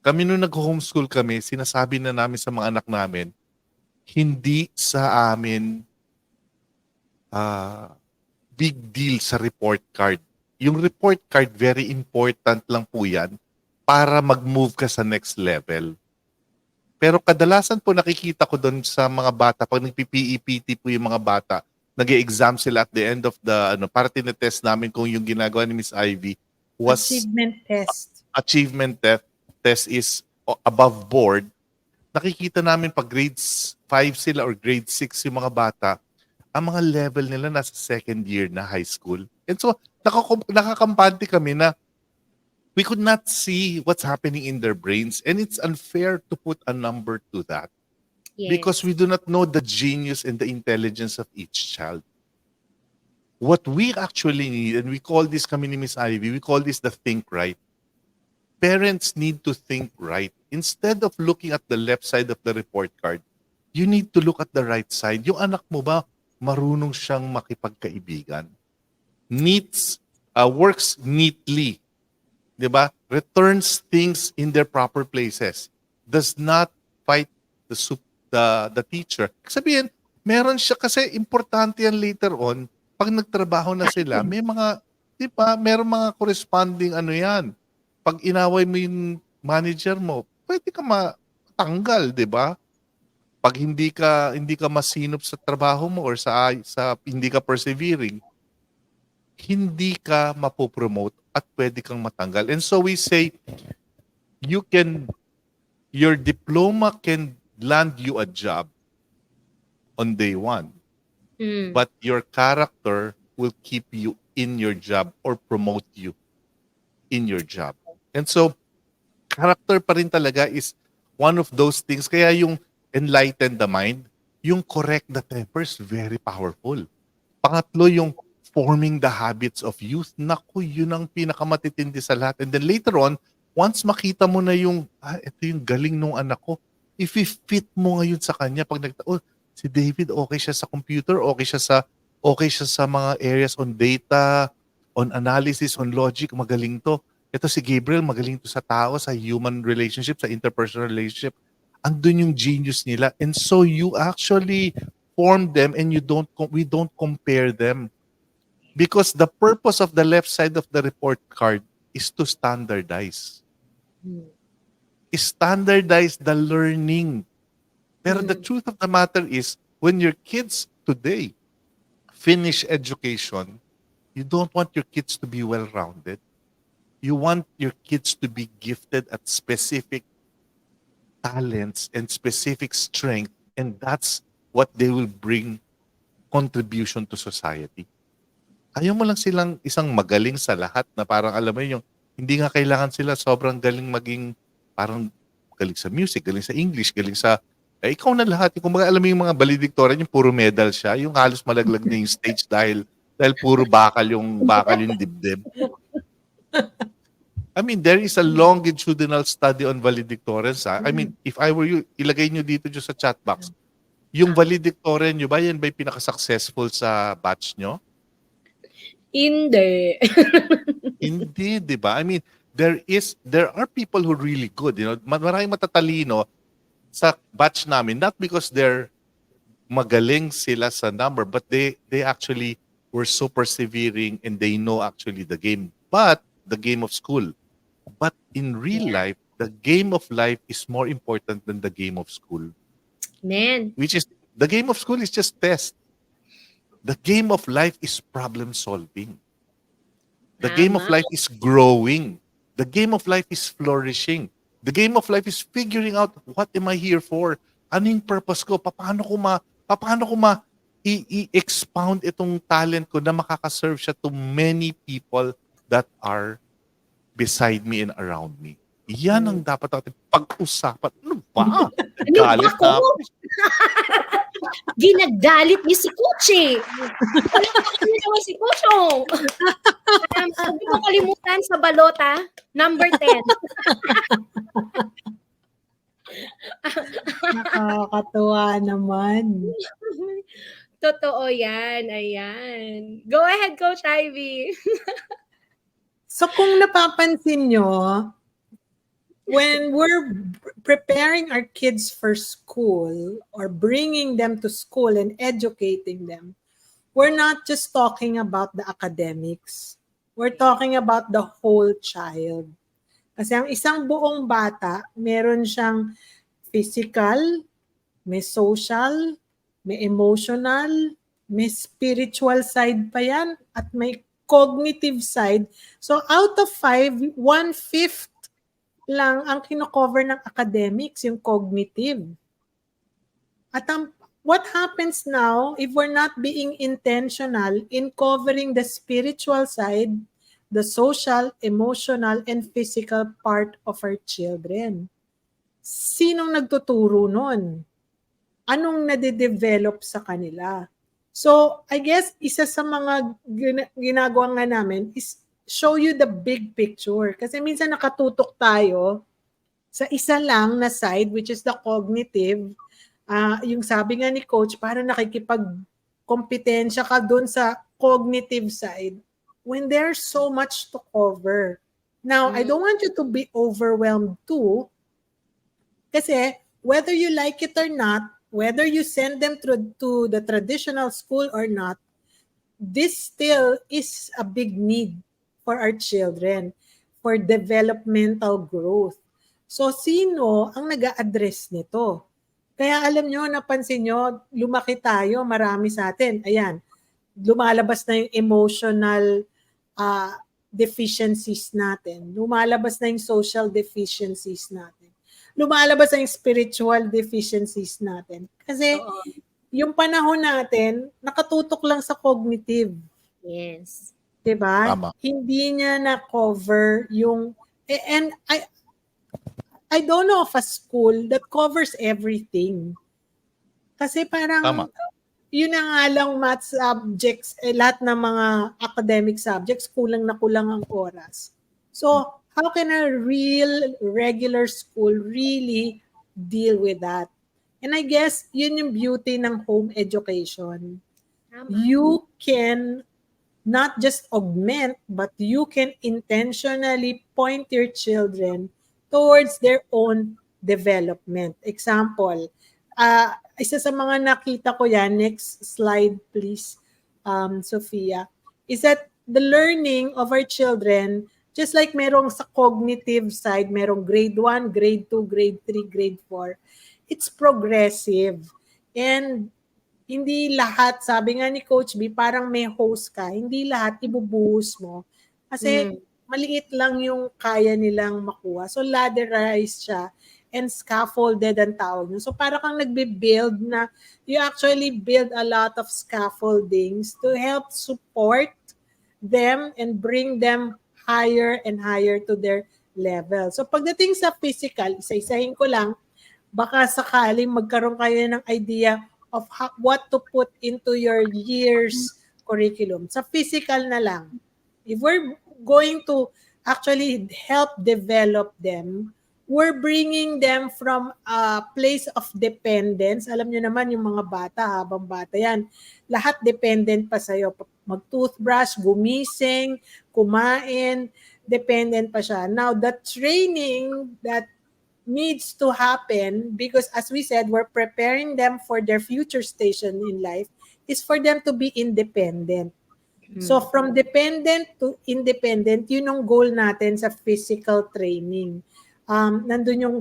Kami nung nag-homeschool kami, sinasabi na namin sa mga anak namin, hindi sa amin big deal sa report card. Yung report card, very important lang po yan para mag-move ka sa next level. Pero kadalasan po nakikita ko doon sa mga bata, pag nagpi-PEPT po yung mga bata, nag-exam sila at the end of the, para tinetest namin kung yung ginagawa ni Miss Ivy was Achievement test. achievement test is above board. Nakikita namin pag grades 5 sila or grade 6 yung mga bata, ang mga level nila nasa second year na high school. And so, nakakampante kami na we could not see what's happening in their brains, and it's unfair to put a number to that Yes. because we do not know the genius and the intelligence of each child. What we actually need, and we call this kami ni Miss Ivy, we call this the think right. Parents need to think right. Instead of looking at the left side of the report card, you need to look at the right side. Yung anak mo ba, marunong siyang makipagkaibigan? Works neatly. Diba? Returns things in their proper places. Does not fight the teacher. Sabihin, meron siya kasi importante yan later on. Pag nagtrabaho na sila, may mga, diba, meron mga corresponding yan. Pag inaway mo yung manager mo, pwede ka matanggal, diba? Pag hindi ka masinop sa trabaho mo or sa hindi ka persevering, hindi ka mapopromote at pwede kang matanggal. And so we say, your diploma can land you a job on day one, Mm. but your character will keep you in your job or promote you in your job. And so, character pa rin talaga is one of those things. Kaya yung enlighten the mind, yung correct the temper is very powerful. Pangatlo, yung forming the habits of youth. Naku, yun ang pinakamatitindi sa lahat. And then later on, once makita mo na yung, ito yung galing nung anak ko, if i-fit mo ngayon sa kanya, pag si David, okay siya sa computer, okay siya sa mga areas on data, on analysis, on logic, magaling to. Ito si Gabriel, magaling to sa tao, sa human relationship, sa interpersonal relationship. Andun yung genius nila. And so you actually form them and we don't compare them. Because the purpose of the left side of the report card is to standardize. Standardize the learning. Pero the truth of the matter is, when your kids today finish education, you don't want your kids to be well-rounded. You want your kids to be gifted at specific talents and specific strength, and that's what they will bring contribution to society. Ayaw mo lang silang isang magaling sa lahat na parang alam mo yung hindi nga kailangan sila sobrang galing maging parang galing sa music, galing sa English, galing sa ikaw na lahat. Kung alam mo yung mga valedictorian, yung puro medal siya, yung halos malaglag na yung stage dahil puro bakal yung dibdib. I mean, there is a longitudinal study on valedictorians. I mean, if I were you, ilagay nyo dito sa chat box. Yung valedictorian nyo ba, yan ba yung pinaka-successful sa batch nyo? Hindi. Hindi, di ba? I mean, there are people who are really good. You know, maraming matatalino sa batch namin, not because they're magaling sila sa number, but they actually were so persevering and they know actually the game. But the game of school. But in real life, the game of life is more important than the game of school. Man. Which is The game of school is just test. The game of life is problem solving. The game of Tama. life is growing. The game of life is flourishing. The game of life is figuring out what am I here for? Ano yung purpose ko? Paano ko i-expound itong talent ko na makakaserve siya to many people that are beside me and around me. Yan ang dapat natin pag-usapan. Ano ba? Galit ko? na ako. Ginagalit niyo si Kuchi. Palakpakan niyo naman si Kuchong. Hindi mo kalimutan sa balota, number 10. Nakakatuwa naman. Totoo yan. Ayan. Go ahead, Coach Ivy. So kung napapansin nyo, when we're preparing our kids for school or bringing them to school and educating them, we're not just talking about the academics. We're talking about the whole child. Kasi ang isang buong bata, meron siyang physical, may social, may emotional, may spiritual side pa yan, at may cognitive side. So out of 5, 1/5 lang ang kino-cover ng academics, yung cognitive. At what happens now, if we're not being intentional in covering the spiritual side, the social, emotional, and physical part of our children? Sinong nagtuturo nun? Anong nade-develop sa kanila? So, I guess, isa sa mga ginagawa nga namin is show you the big picture. Kasi minsan nakatutok tayo sa isa lang na side, which is the cognitive. Yung sabi nga ni Coach, parang nakikipag-kompetensya ka dun sa cognitive side when there's so much to cover. Now, I don't want you to be overwhelmed too. Kasi whether you like it or not, whether you send them to the traditional school or not, this still is a big need for our children, for developmental growth. So, sino ang nag-a-address nito? Kaya alam nyo, napansin nyo, lumaki tayo, marami sa atin. Ayan, lumalabas na yung emotional deficiencies natin. Lumalabas na yung social deficiencies natin. Lumalabas na yung spiritual deficiencies natin. Kasi yung panahon natin, nakatutok lang sa cognitive. Yes. Diba? Tama. Hindi niya na-cover yung... And I don't know of a school that covers everything. Kasi parang... Tama. Yun na nga lang math subjects, lahat ng mga academic subjects, kulang na kulang ang oras. So, how can a real, regular school really deal with that? And I guess, yun yung beauty ng home education. You can not just augment, but you can intentionally point your children towards their own development. Example, isa sa mga nakita ko yan, next slide please, Sophia, is that the learning of our children, just like merong sa cognitive side, merong grade 1, grade 2, grade 3, grade 4, it's progressive. And hindi lahat, sabi nga ni Coach B, parang may host ka, hindi lahat ibubuhos mo. Kasi maliit lang yung kaya nilang makuha. So ladderized siya and scaffolded ang tawag. So para kang nagbe-build na, you actually build a lot of scaffoldings to help support them and bring them higher and higher to their level. So pagdating sa physical, isa-isahin ko lang, baka sakaling magkaroon kayo ng idea of what to put into your year's curriculum. Sa physical na lang. If we're going to actually help develop them, we're bringing them from a place of dependence. Alam nyo naman yung mga bata, habang bata yan, lahat dependent pa sa'yo. Mag-toothbrush, gumising, kumain, dependent pa siya. Now, the training that needs to happen, because as we said, we're preparing them for their future station in life, is for them to be independent. So from dependent to independent, yun yung goal natin sa physical training. Nandun yung,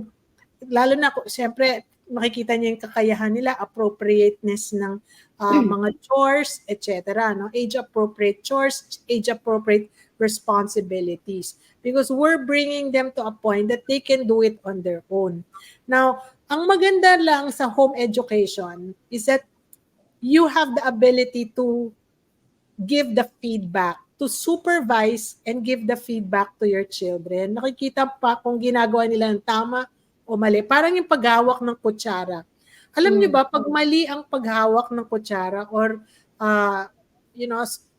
lalo na, siyempre, makikita niya yung kakayahan nila, appropriateness ng mga chores, etc. No? Age-appropriate chores, age-appropriate responsibilities. Because we're bringing them to a point that they can do it on their own. Now, ang maganda lang sa home education is that you have the ability to give the feedback, to supervise and give the feedback to your children. Nakikita pa kung ginagawa nila ng tama o mali. Parang yung paghawak ng kutsara. Alam niyo ba, pag mali ang paghawak ng kutsara or,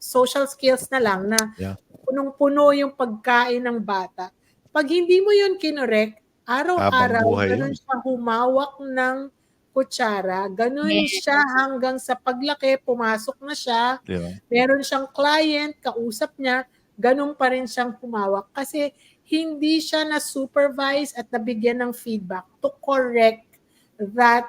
social skills na lang na Yeah. punong-puno yung pagkain ng bata, pag hindi mo yun kinorek, Habang araw-araw, buhay ganun yun. siya humawak ng kutsara, ganun Yes. siya hanggang sa paglaki, pumasok na siya, Di ba? meron siyang client, kausap niya, ganun pa rin siyang humawak kasi hindi siya na-supervise at nabigyan ng feedback to correct that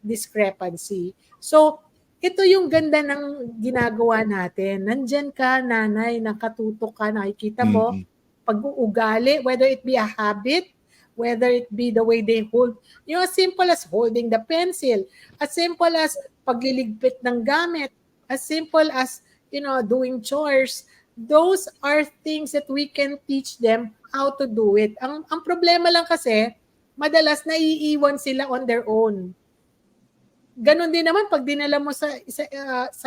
discrepancy. So, ito yung ganda ng ginagawa natin. Nandyan ka, nanay, nakatutok ka, nakikita mo, Mm-mm. pag-uugali, whether it be a habit, whether it be the way they hold, as simple as holding the pencil, as simple as pagliligpit ng gamit, as simple as, doing chores. Those are things that we can teach them how to do it. Ang problema lang kasi, madalas naiiwan sila on their own. Ganon din naman pag dinala mo sa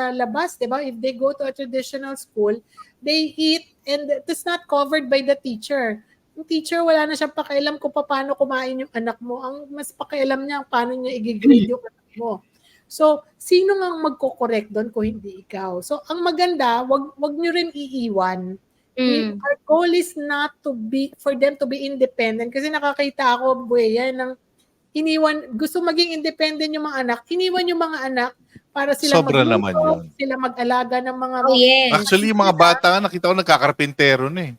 labas, 'di ba? If they go to a traditional school, they eat and it's not covered by the teacher. Yung teacher wala na siyang pakialam kung paano kumain yung anak mo. Ang mas pakialam niya paano niya i-grade yung anak mo. So, sino nga magko-correct doon kung hindi ikaw? So, ang maganda, wag niyo rin iiwan. Our goal is not for them to be independent kasi nakakita ako, buweya, ng gusto maging independent yung mga anak, iniwan yung mga anak para sila Sobra naman magluto, yun. sila mag-alaga ng mga Oh, yes. Actually, yung mga bata nga, nakita ko nagkakarpintero na eh.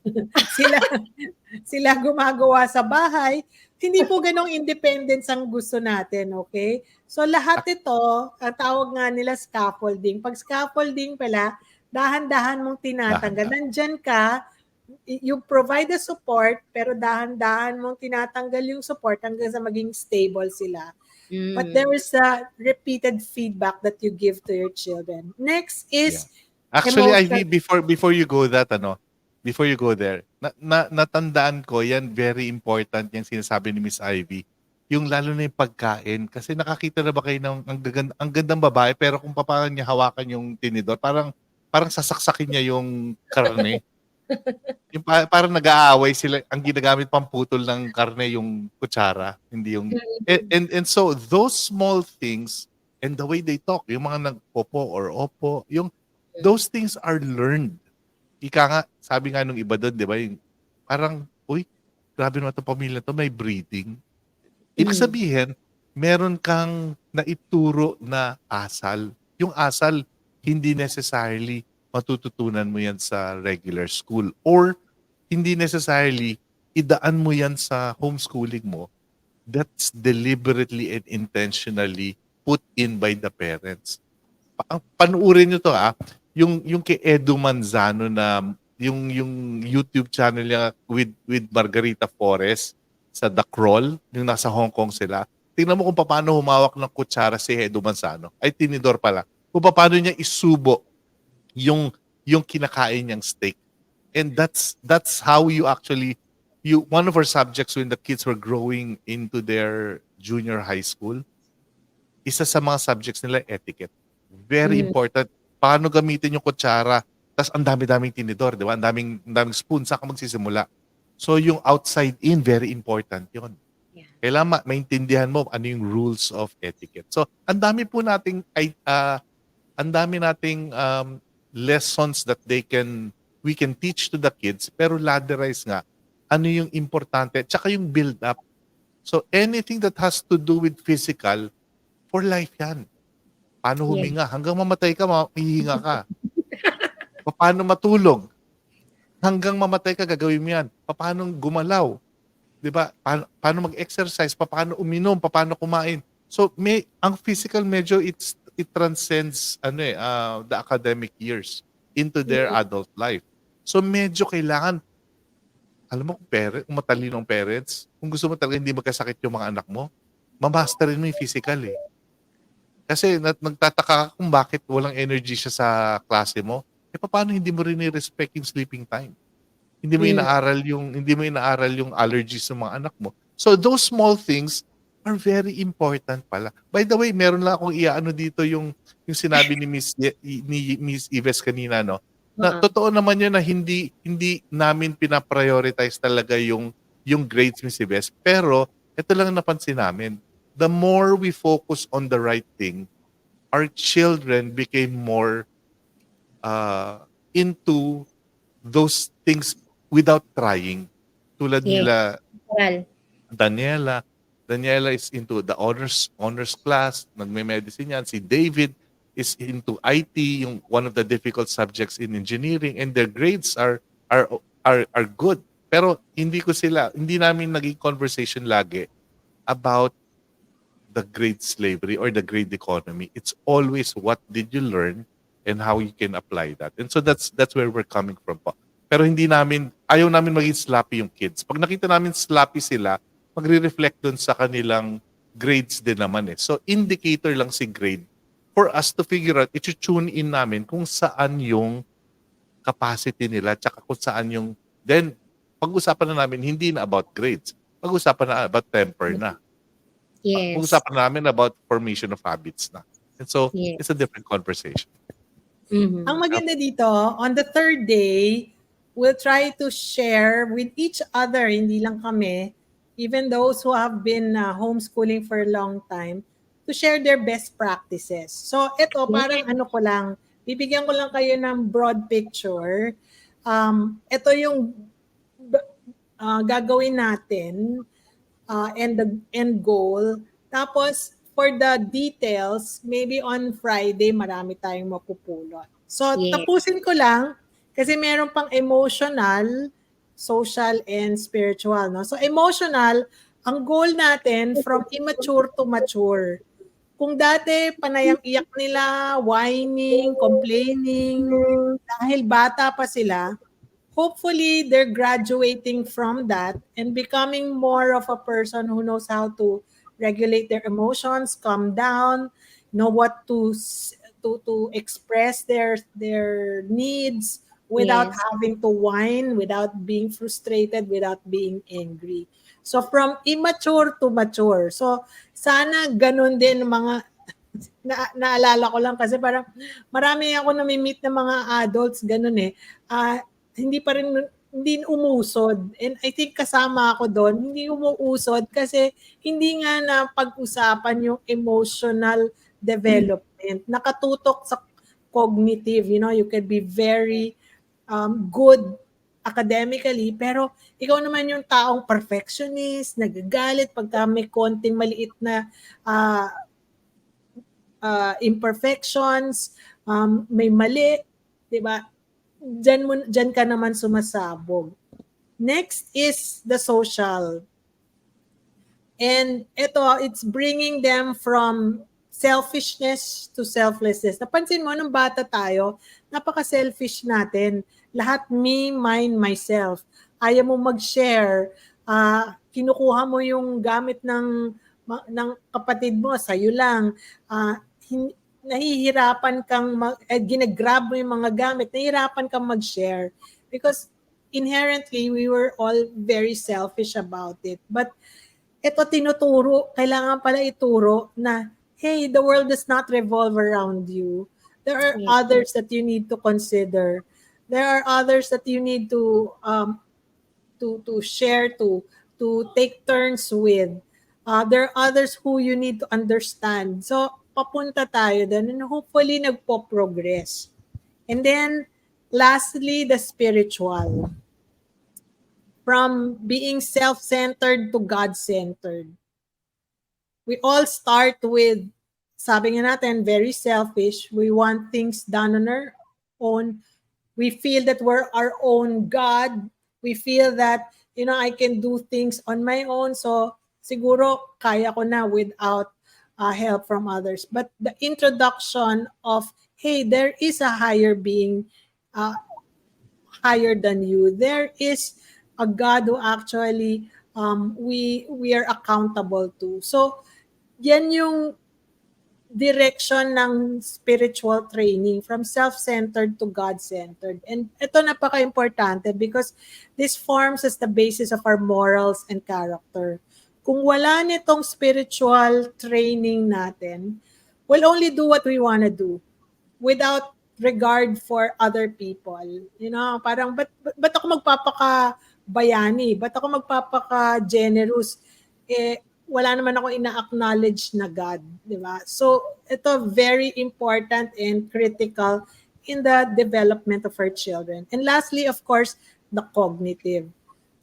sila gumagawa sa bahay. Hindi po ganong independence ang gusto natin, okay? So lahat ito, ang tawag nga nila scaffolding. Pag scaffolding pala, dahan-dahan mong tinatanggal. Nandyan ka, you provide the support, pero dahan-dahan mong tinatanggal yung support hanggang sa maging stable sila. But there is a repeated feedback that you give to your children. Next is Actually, emotional. Ivy, before you go before you go there, natandaan ko yan, very important yung sinasabi ni Miss Ivy. Yung lalo na yung pagkain. Kasi nakakita na ba kayo ng ang gandang babae, pero kung paano niya hawakan yung tinidor, parang sasaksakin niya yung karne. Yung parang nag-aaway sila, ang ginagamit pang putol ng karne yung kutsara, hindi yung and so those small things and the way they talk, yung mga nagpopo or opo, yung those things are learned. Ika nga, sabi nga nung iba doon, di ba, yung parang, uy, grabe naman itong pamilya to, may breeding. Ibig sabihin, meron kang naituro na asal. Yung asal, hindi necessarily matututunan mo yan sa regular school or hindi necessarily idaan mo yan sa homeschooling mo. That's deliberately and intentionally put in by the parents. Panuurin nyo to yung kay Edu Manzano na yung YouTube channel niya with Margarita Forres sa The Crawl, yung nasa Hong Kong sila. Tingnan mo kung paano humawak ng kutsara si Edu Manzano. Ay, tinidor pala. Kung paano niya isubo yung kinakain niyang steak. And that's how you actually one of our subjects when the kids were growing into their junior high school, isa sa mga subjects nila etiquette. Very important. Paano gamitin yung kutsara? Tas ang dami-daming tinidor, di ba? Ang daming spoon, saan ka magsisimula? So yung outside in, very important yun. Yeah. Kailangan maintindihan mo ano yung rules of etiquette. So ang dami nating lessons that we can teach to the kids, pero ladderize nga ano yung importante, tsaka yung build up. So anything that has to do with physical, for life yan. Paano huminga? Hanggang mamatay ka, mahihinga ka. Paano matulog? Hanggang mamatay ka, gagawin mo yan. Paano gumalaw? Diba? Paano mag-exercise? Paano uminom? Paano kumain? So, ang physical medyo it transcends the academic years into their adult life. So, medyo kailangan, alam mo, kung matalinong parents, kung gusto mo talaga hindi magkasakit yung mga anak mo, mamasterin mo yung physical eh. Kasi nagtataka ka kung bakit walang energy siya sa klase mo. Paano hindi mo rin i-respect yung sleeping time? Hindi mo Yes. inaaral yung allergies ng mga anak mo. So those small things are very important pala. By the way, meron lang akong iaano dito yung sinabi ni Miss Ives kanina, no. Na Oo. totoo naman yun na hindi namin pina-prioritize talaga yung grades, Miss Ives. Pero ito lang ang napansin namin. The more we focus on the right thing, our children became more into those things without trying. Tulad Yes. nila Oral. Daniela. Daniela is into the honors class, nagme-medicine yan. Si David is into IT, yung one of the difficult subjects in engineering, and their grades are good. Pero hindi namin naging conversation lagi about the grade slavery or the grade economy. It's always what did you learn and how you can apply that. And so that's where we're coming from po. Pero ayaw namin maging sloppy yung kids. Pag nakita namin sloppy sila, magre-reflect dun sa kanilang grades din naman eh. So indicator lang si grade for us to figure out, i-tune in namin kung saan yung capacity nila, tsaka kung saan yung, then pag-usapan na namin hindi na about grades. Pag-usapan na about temper na. Yes. Pag-usapan namin about formation of habits na. And so, Yes. it's a different conversation. Mhm. Ang maganda dito, on the third day, we'll try to share with each other, hindi lang kami, even those who have been homeschooling for a long time, to share their best practices. So ito, parang ano ko lang, bibigyan ko lang kayo ng broad picture. Ito yung gagawin natin and the end goal. Tapos, for the details, maybe on Friday, marami tayong mapupulot. So, Yes. tapusin ko lang kasi meron pang emotional, social, and spiritual. No? So, emotional, ang goal natin from immature to mature. Kung dati, panayang iyak nila, whining, complaining, dahil bata pa sila, hopefully they're graduating from that and becoming more of a person who knows how to regulate their emotions, calm down, know what to express their needs without Yes. having to whine, without being frustrated, without being angry. So from immature to mature. So sana ganun din mga naalala ko lang kasi parang marami ako nami-meet ng mga adults ganun eh. Hindi umusod. And I think kasama ako doon, hindi umuusod kasi hindi nga na pag-usapan yung emotional development. Nakatutok sa cognitive, you can be very good academically, pero ikaw naman yung taong perfectionist, nagagalit pagka may konting maliit na imperfections, may mali, 'di ba? Diyan ka naman sumasabog. Next is the social. And it's bringing them from selfishness to selflessness. Napansin mo, nung bata tayo, napaka-selfish natin. Lahat me, mine, myself. Ayaw mo mag-share. Kinukuha mo yung gamit ng kapatid mo, sa'yo lang. Nahihirapan kang ginagrab mo yung mga gamit, nahihirapan kang mag-share because inherently we were all very selfish about it. But ito kailangan pala ituro na, hey, the world does not revolve around you. There are others that you need to consider. There are others that you need to share to take turns with. There are others who you need to understand. So, papunta tayo doon and hopefully nagpo-progress. And then, lastly, the spiritual. From being self-centered to God-centered. We all start with, sabi nga natin, very selfish. We want things done on our own. We feel that we're our own God. We feel that, I can do things on my own. So, siguro, kaya ko na without help from others. But the introduction of, hey, there is a higher being, higher than you. There is a God who actually we are accountable to. So yan yung direction ng spiritual training from self-centered to God-centered. And ito napaka-importante because this forms as the basis of our morals and character. Kung wala nitong spiritual training natin, we'll only do what we want to do without regard for other people. You know, parang, ba't ako magpapaka-bayani? Ba't ako magpapaka-generous? Wala naman ako ina-acknowledge na God, di ba? So, ito very important and critical in the development of our children. And lastly, of course, the cognitive.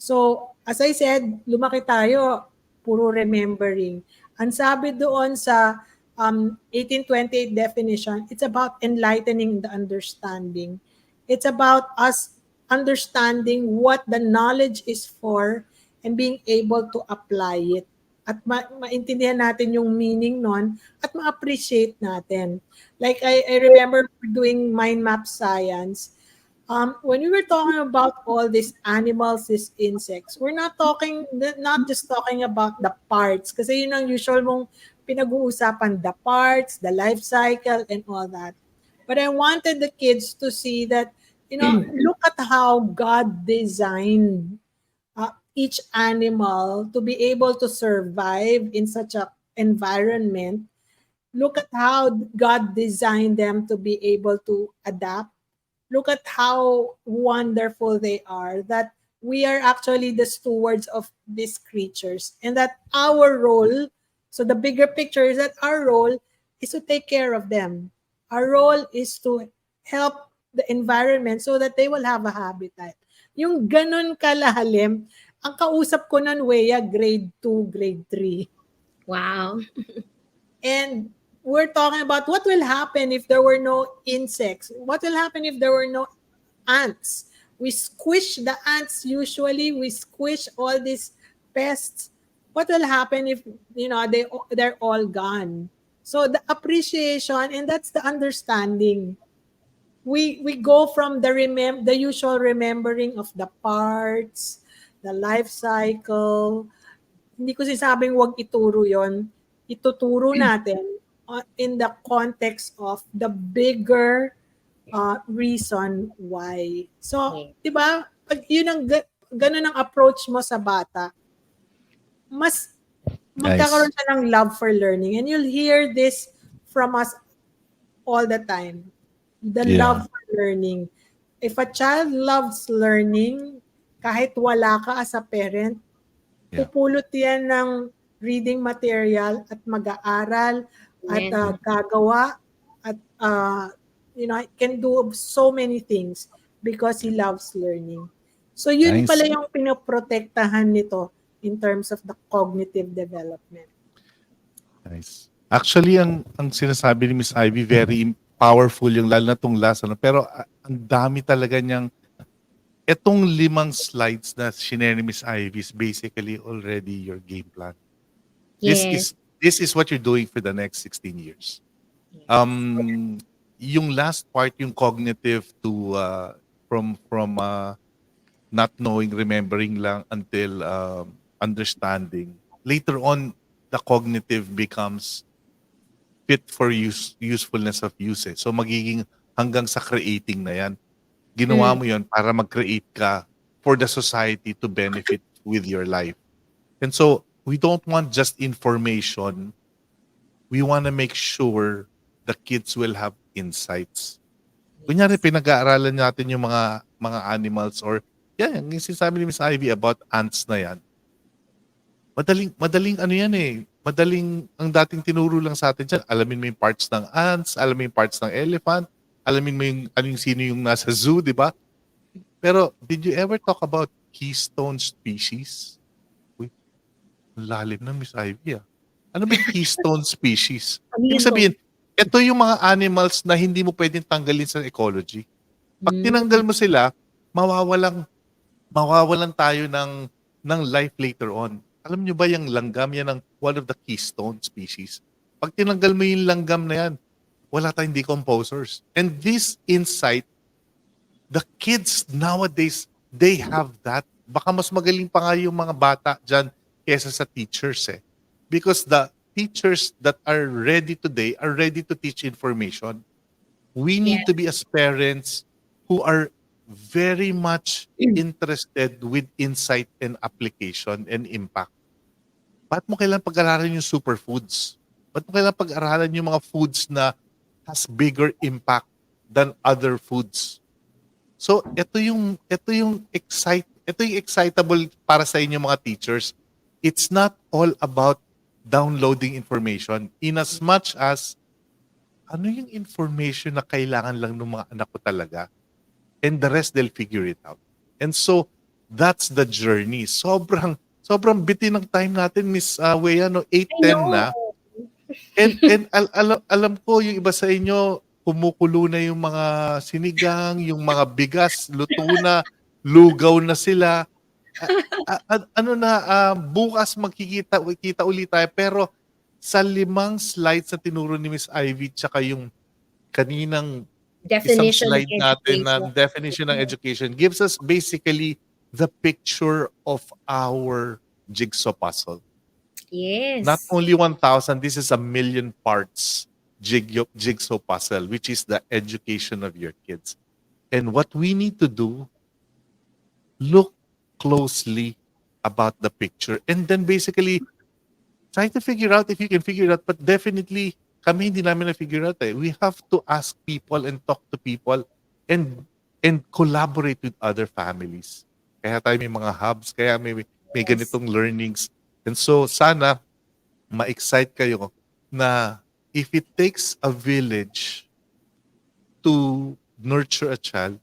So, as I said, lumaki tayo, puro remembering. Ang sabi doon sa 1828 definition, it's about enlightening the understanding. It's about us understanding what the knowledge is for and being able to apply it. At maintindihan natin yung meaning nun at ma-appreciate natin. Like I remember doing mind map science. When we were talking about all these animals, these insects, we're not just talking about the parts. Kasi yun ang usual mong pinag-uusapan, the parts, the life cycle, and all that. But I wanted the kids to see that, look at how God designed each animal to be able to survive in such an environment. Look at how God designed them to be able to adapt. Look at how wonderful they are, that we are actually the stewards of these creatures, and that our role, so the bigger picture is that our role is to take care of them. Our role is to help the environment so that they will have a habitat. Yung ganun kalalim, ang kausap ko nun, Wea, grade 2, grade 3. Wow. And we're talking about what will happen if there were no insects. What will happen if there were no ants? We squish the ants usually. We squish all these pests. What will happen if, they're all gone? So the appreciation, and that's the understanding. We go from the usual remembering of the parts, the life cycle. Hindi ko sinasabing wag ituro yon. Ituturo natin in the context of the bigger reason why. So, di ba, pag yun ang ganun ang approach mo sa bata, mas magkakaroon siya ng love for learning. And you'll hear this from us all the time. The love for learning. If a child loves learning, kahit wala ka as a parent, pupulot yan ng reading material at mag-aaral at gagawa at can do so many things because he loves learning. So yun pala yung pinoprotektahan nito in terms of the cognitive development. Nice. Actually, ang sinasabi ni Miss Ivy, very powerful yung lalo na itong last. Pero ang dami talaga niyang etong 5 slides na shinare ni Miss Ivy is basically already your game plan. Yes. This is what you're doing for the next 16 years. Yung last part, yung cognitive to from not knowing, remembering lang until understanding. Later on, the cognitive becomes fit for usefulness of use. So magiging hanggang sa creating na yan. Ginawa mo yun para mag-create ka for the society to benefit with your life. And so, we don't want just information. We want to make sure the kids will have insights. Kunyari, pinag-aaralan natin yung mga animals or yung sinasabi ni Miss Ivy about ants na yan. Madaling ano yan eh. Madaling, ang dating tinuro lang sa atin dyan, alamin mo yung parts ng ants, alamin yung parts ng elephant, alamin mo yung sino yung nasa zoo, di ba? Pero, did you ever talk about keystone species? Uy, lalim na, Miss Ivy ah. Ano ba yung keystone species? Ibig sabihin, ito yung mga animals na hindi mo pwedeng tanggalin sa ecology. Pag tinanggal mo sila, mawawalan tayo ng life later on. Alam nyo ba yung langgam, yan ang one of the keystone species. Pag tinanggal mo yung langgam na yan, wala tayong decomposers. And this insight, the kids nowadays, they have that. Baka mas magaling pa nga yung mga bata dyan kesa sa teachers eh. Because the teachers that are ready today are ready to teach information. We need to be as parents who are very much interested with insight and application and impact. Ba't mo kailangan pag-aralan yung superfoods? Ba't mo kailangan pag-aralan yung mga foods na has bigger impact than other foods? So, ito yung excitable para sa inyo mga teachers. It's not all about downloading information in as much as ano yung information na kailangan lang ng mga anak ko talaga, and the rest they'll figure it out. And so that's the journey. Sobrang bitin ng time natin, Miss Wea, no? 8:10 na. And alam ko yung iba sa inyo kumukulo na yung mga sinigang, yung mga bigas, luto na, lugaw na sila. Bukas magkikita ulit tayo, pero sa 5 slides na tinuro ni Miss Ivy tsaka yung kaninang isang slide natin na definition ng education gives us basically the picture of our jigsaw puzzle. Yes. Not only 1,000, this is 1,000,000 parts jigsaw puzzle, which is the education of your kids. And what we need to do, look closely about the picture and then basically try to figure out if you can figure it out. But definitely, kami hindi namin na-figure out eh. We have to ask people and talk to people and collaborate with other families. Kaya tayo may mga hubs, kaya may ganitong learnings. And so, sana ma-excite kayo na if it takes a village to nurture a child,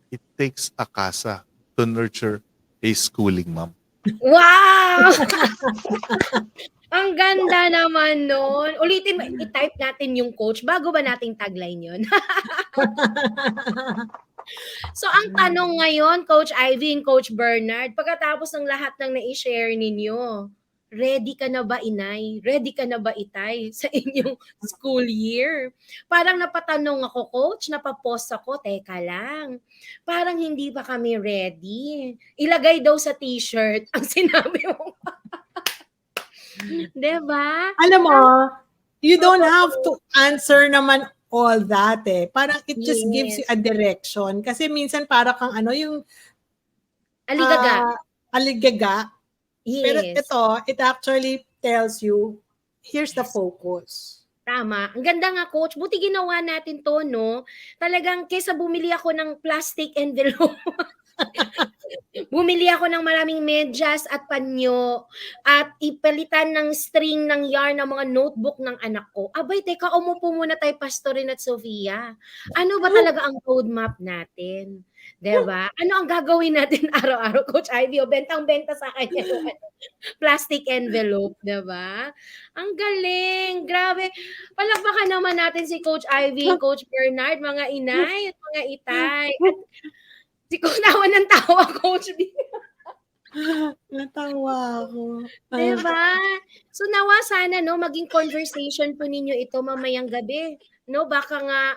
it takes a casa to nurture a schooling mom. Wow! Ang ganda naman nun. Ulitin mo, i-type natin yung coach bago ba nating tagline yun? So, ang tanong ngayon, Coach Ivy and Coach Bernard, pagkatapos ng lahat ng na-i-share ninyo, ready ka na ba, inay? Ready ka na ba, itay, sa inyong school year? Parang napatanong ako, Coach, napapost ako, teka lang. Parang hindi pa kami ready. Ilagay daw sa t-shirt ang sinabi mo. Diba? Alam mo, you don't have to answer naman all that eh. Parang it just gives you a direction. Kasi minsan para kang yung aligaga. Yes. Pero ito, it actually tells you, here's the focus. Tama. Ang ganda nga, Coach. Buti ginawa natin to, no? Talagang kesa bumili ako ng plastic envelope. Bumili ako ng maraming medyas at panyo at ipalitan ng string ng yarn ng mga notebook ng anak ko. Abay, teka, umupo muna tayo, Pastorin at Sofia. Ano ba talaga ang roadmap natin? Diba? Ano ang gagawin natin araw-araw? Coach Ivy, bentang-benta sa kanya yung plastic envelope, diba? Ang galing. Grabe. Palakpakan naman natin si Coach Ivy and Coach Bernard, mga inay at mga itay. At si tawa ng tawa, Coach B. Natawa ako. Diba? So nawa sana maging conversation po ninyo ito mamayang gabi. No, baka nga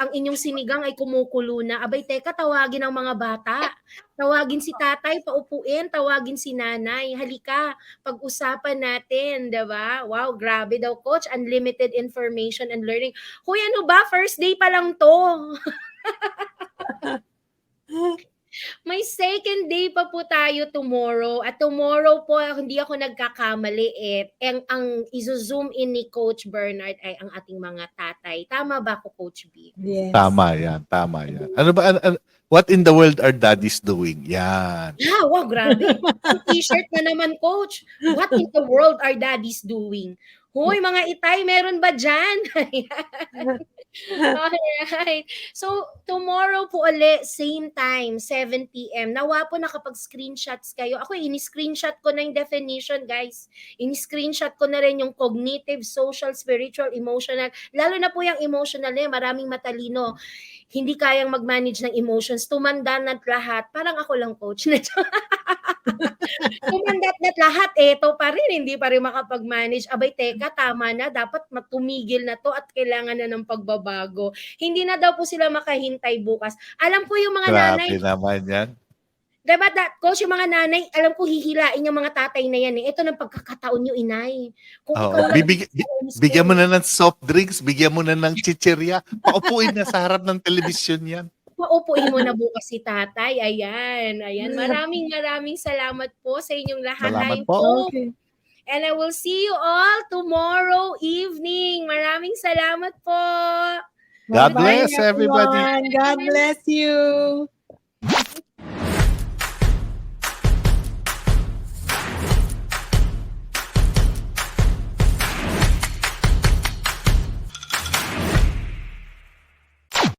ang inyong sinigang ay kumukulo na. Abay, teka, tawagin ang mga bata. Tawagin si tatay, paupuin, tawagin si nanay. Halika, pag-usapan natin, diba? Wow, grabe daw, Coach. Unlimited information and learning. Hoy, ano ba? First day pa lang to. May second day pa po tayo tomorrow. At tomorrow po, hindi ako nagkakamali ang izo-zoom in ni Coach Bernard ay ang ating mga tatay. Tama ba ko, Coach B? Yes. Tama yan. Ano ba, what in the world are daddies doing? Yan. Wow, grabe. Ang t-shirt na naman, Coach. What in the world are daddies doing? Hoy, mga itay, meron ba dyan? Alright. So, tomorrow po ulit, same time, 7 p.m. Nawa po nakapag-screenshots kayo. Ako, ini-screenshot ko na yung definition, guys. Ini-screenshot ko na rin yung cognitive, social, spiritual, emotional. Lalo na po yung emotional maraming matalino. Hindi kayang mag-manage ng emotions. Tumanda na't lahat. Parang ako lang, Coach. Tumanda't na't lahat. Eto pa rin, hindi pa rin makapag-manage. Abay, teka, tama na. Dapat matumigil na to at kailangan na ng pagbabago. Hindi na daw po sila makahintay bukas. Alam ko yung mga nanay. Grabe naman yan. Diba coach, yung mga nanay, alam ko hihilain yung mga tatay na yan eh. Ito ng pagkakataon nyo, inay. Kung Oo. ikaw lang Bigyan mo na ng soft drinks, bigyan mo na ng chichirya, paupuin na sa harap ng telebisyon yan. paupuin mo na bukas si tatay. Ayan. Maraming salamat po sa inyong lahat. Salamat I po. hope Okay. and I will see you all tomorrow evening. Maraming salamat po. God Bye-bye, bless everybody. everyone. God bless you.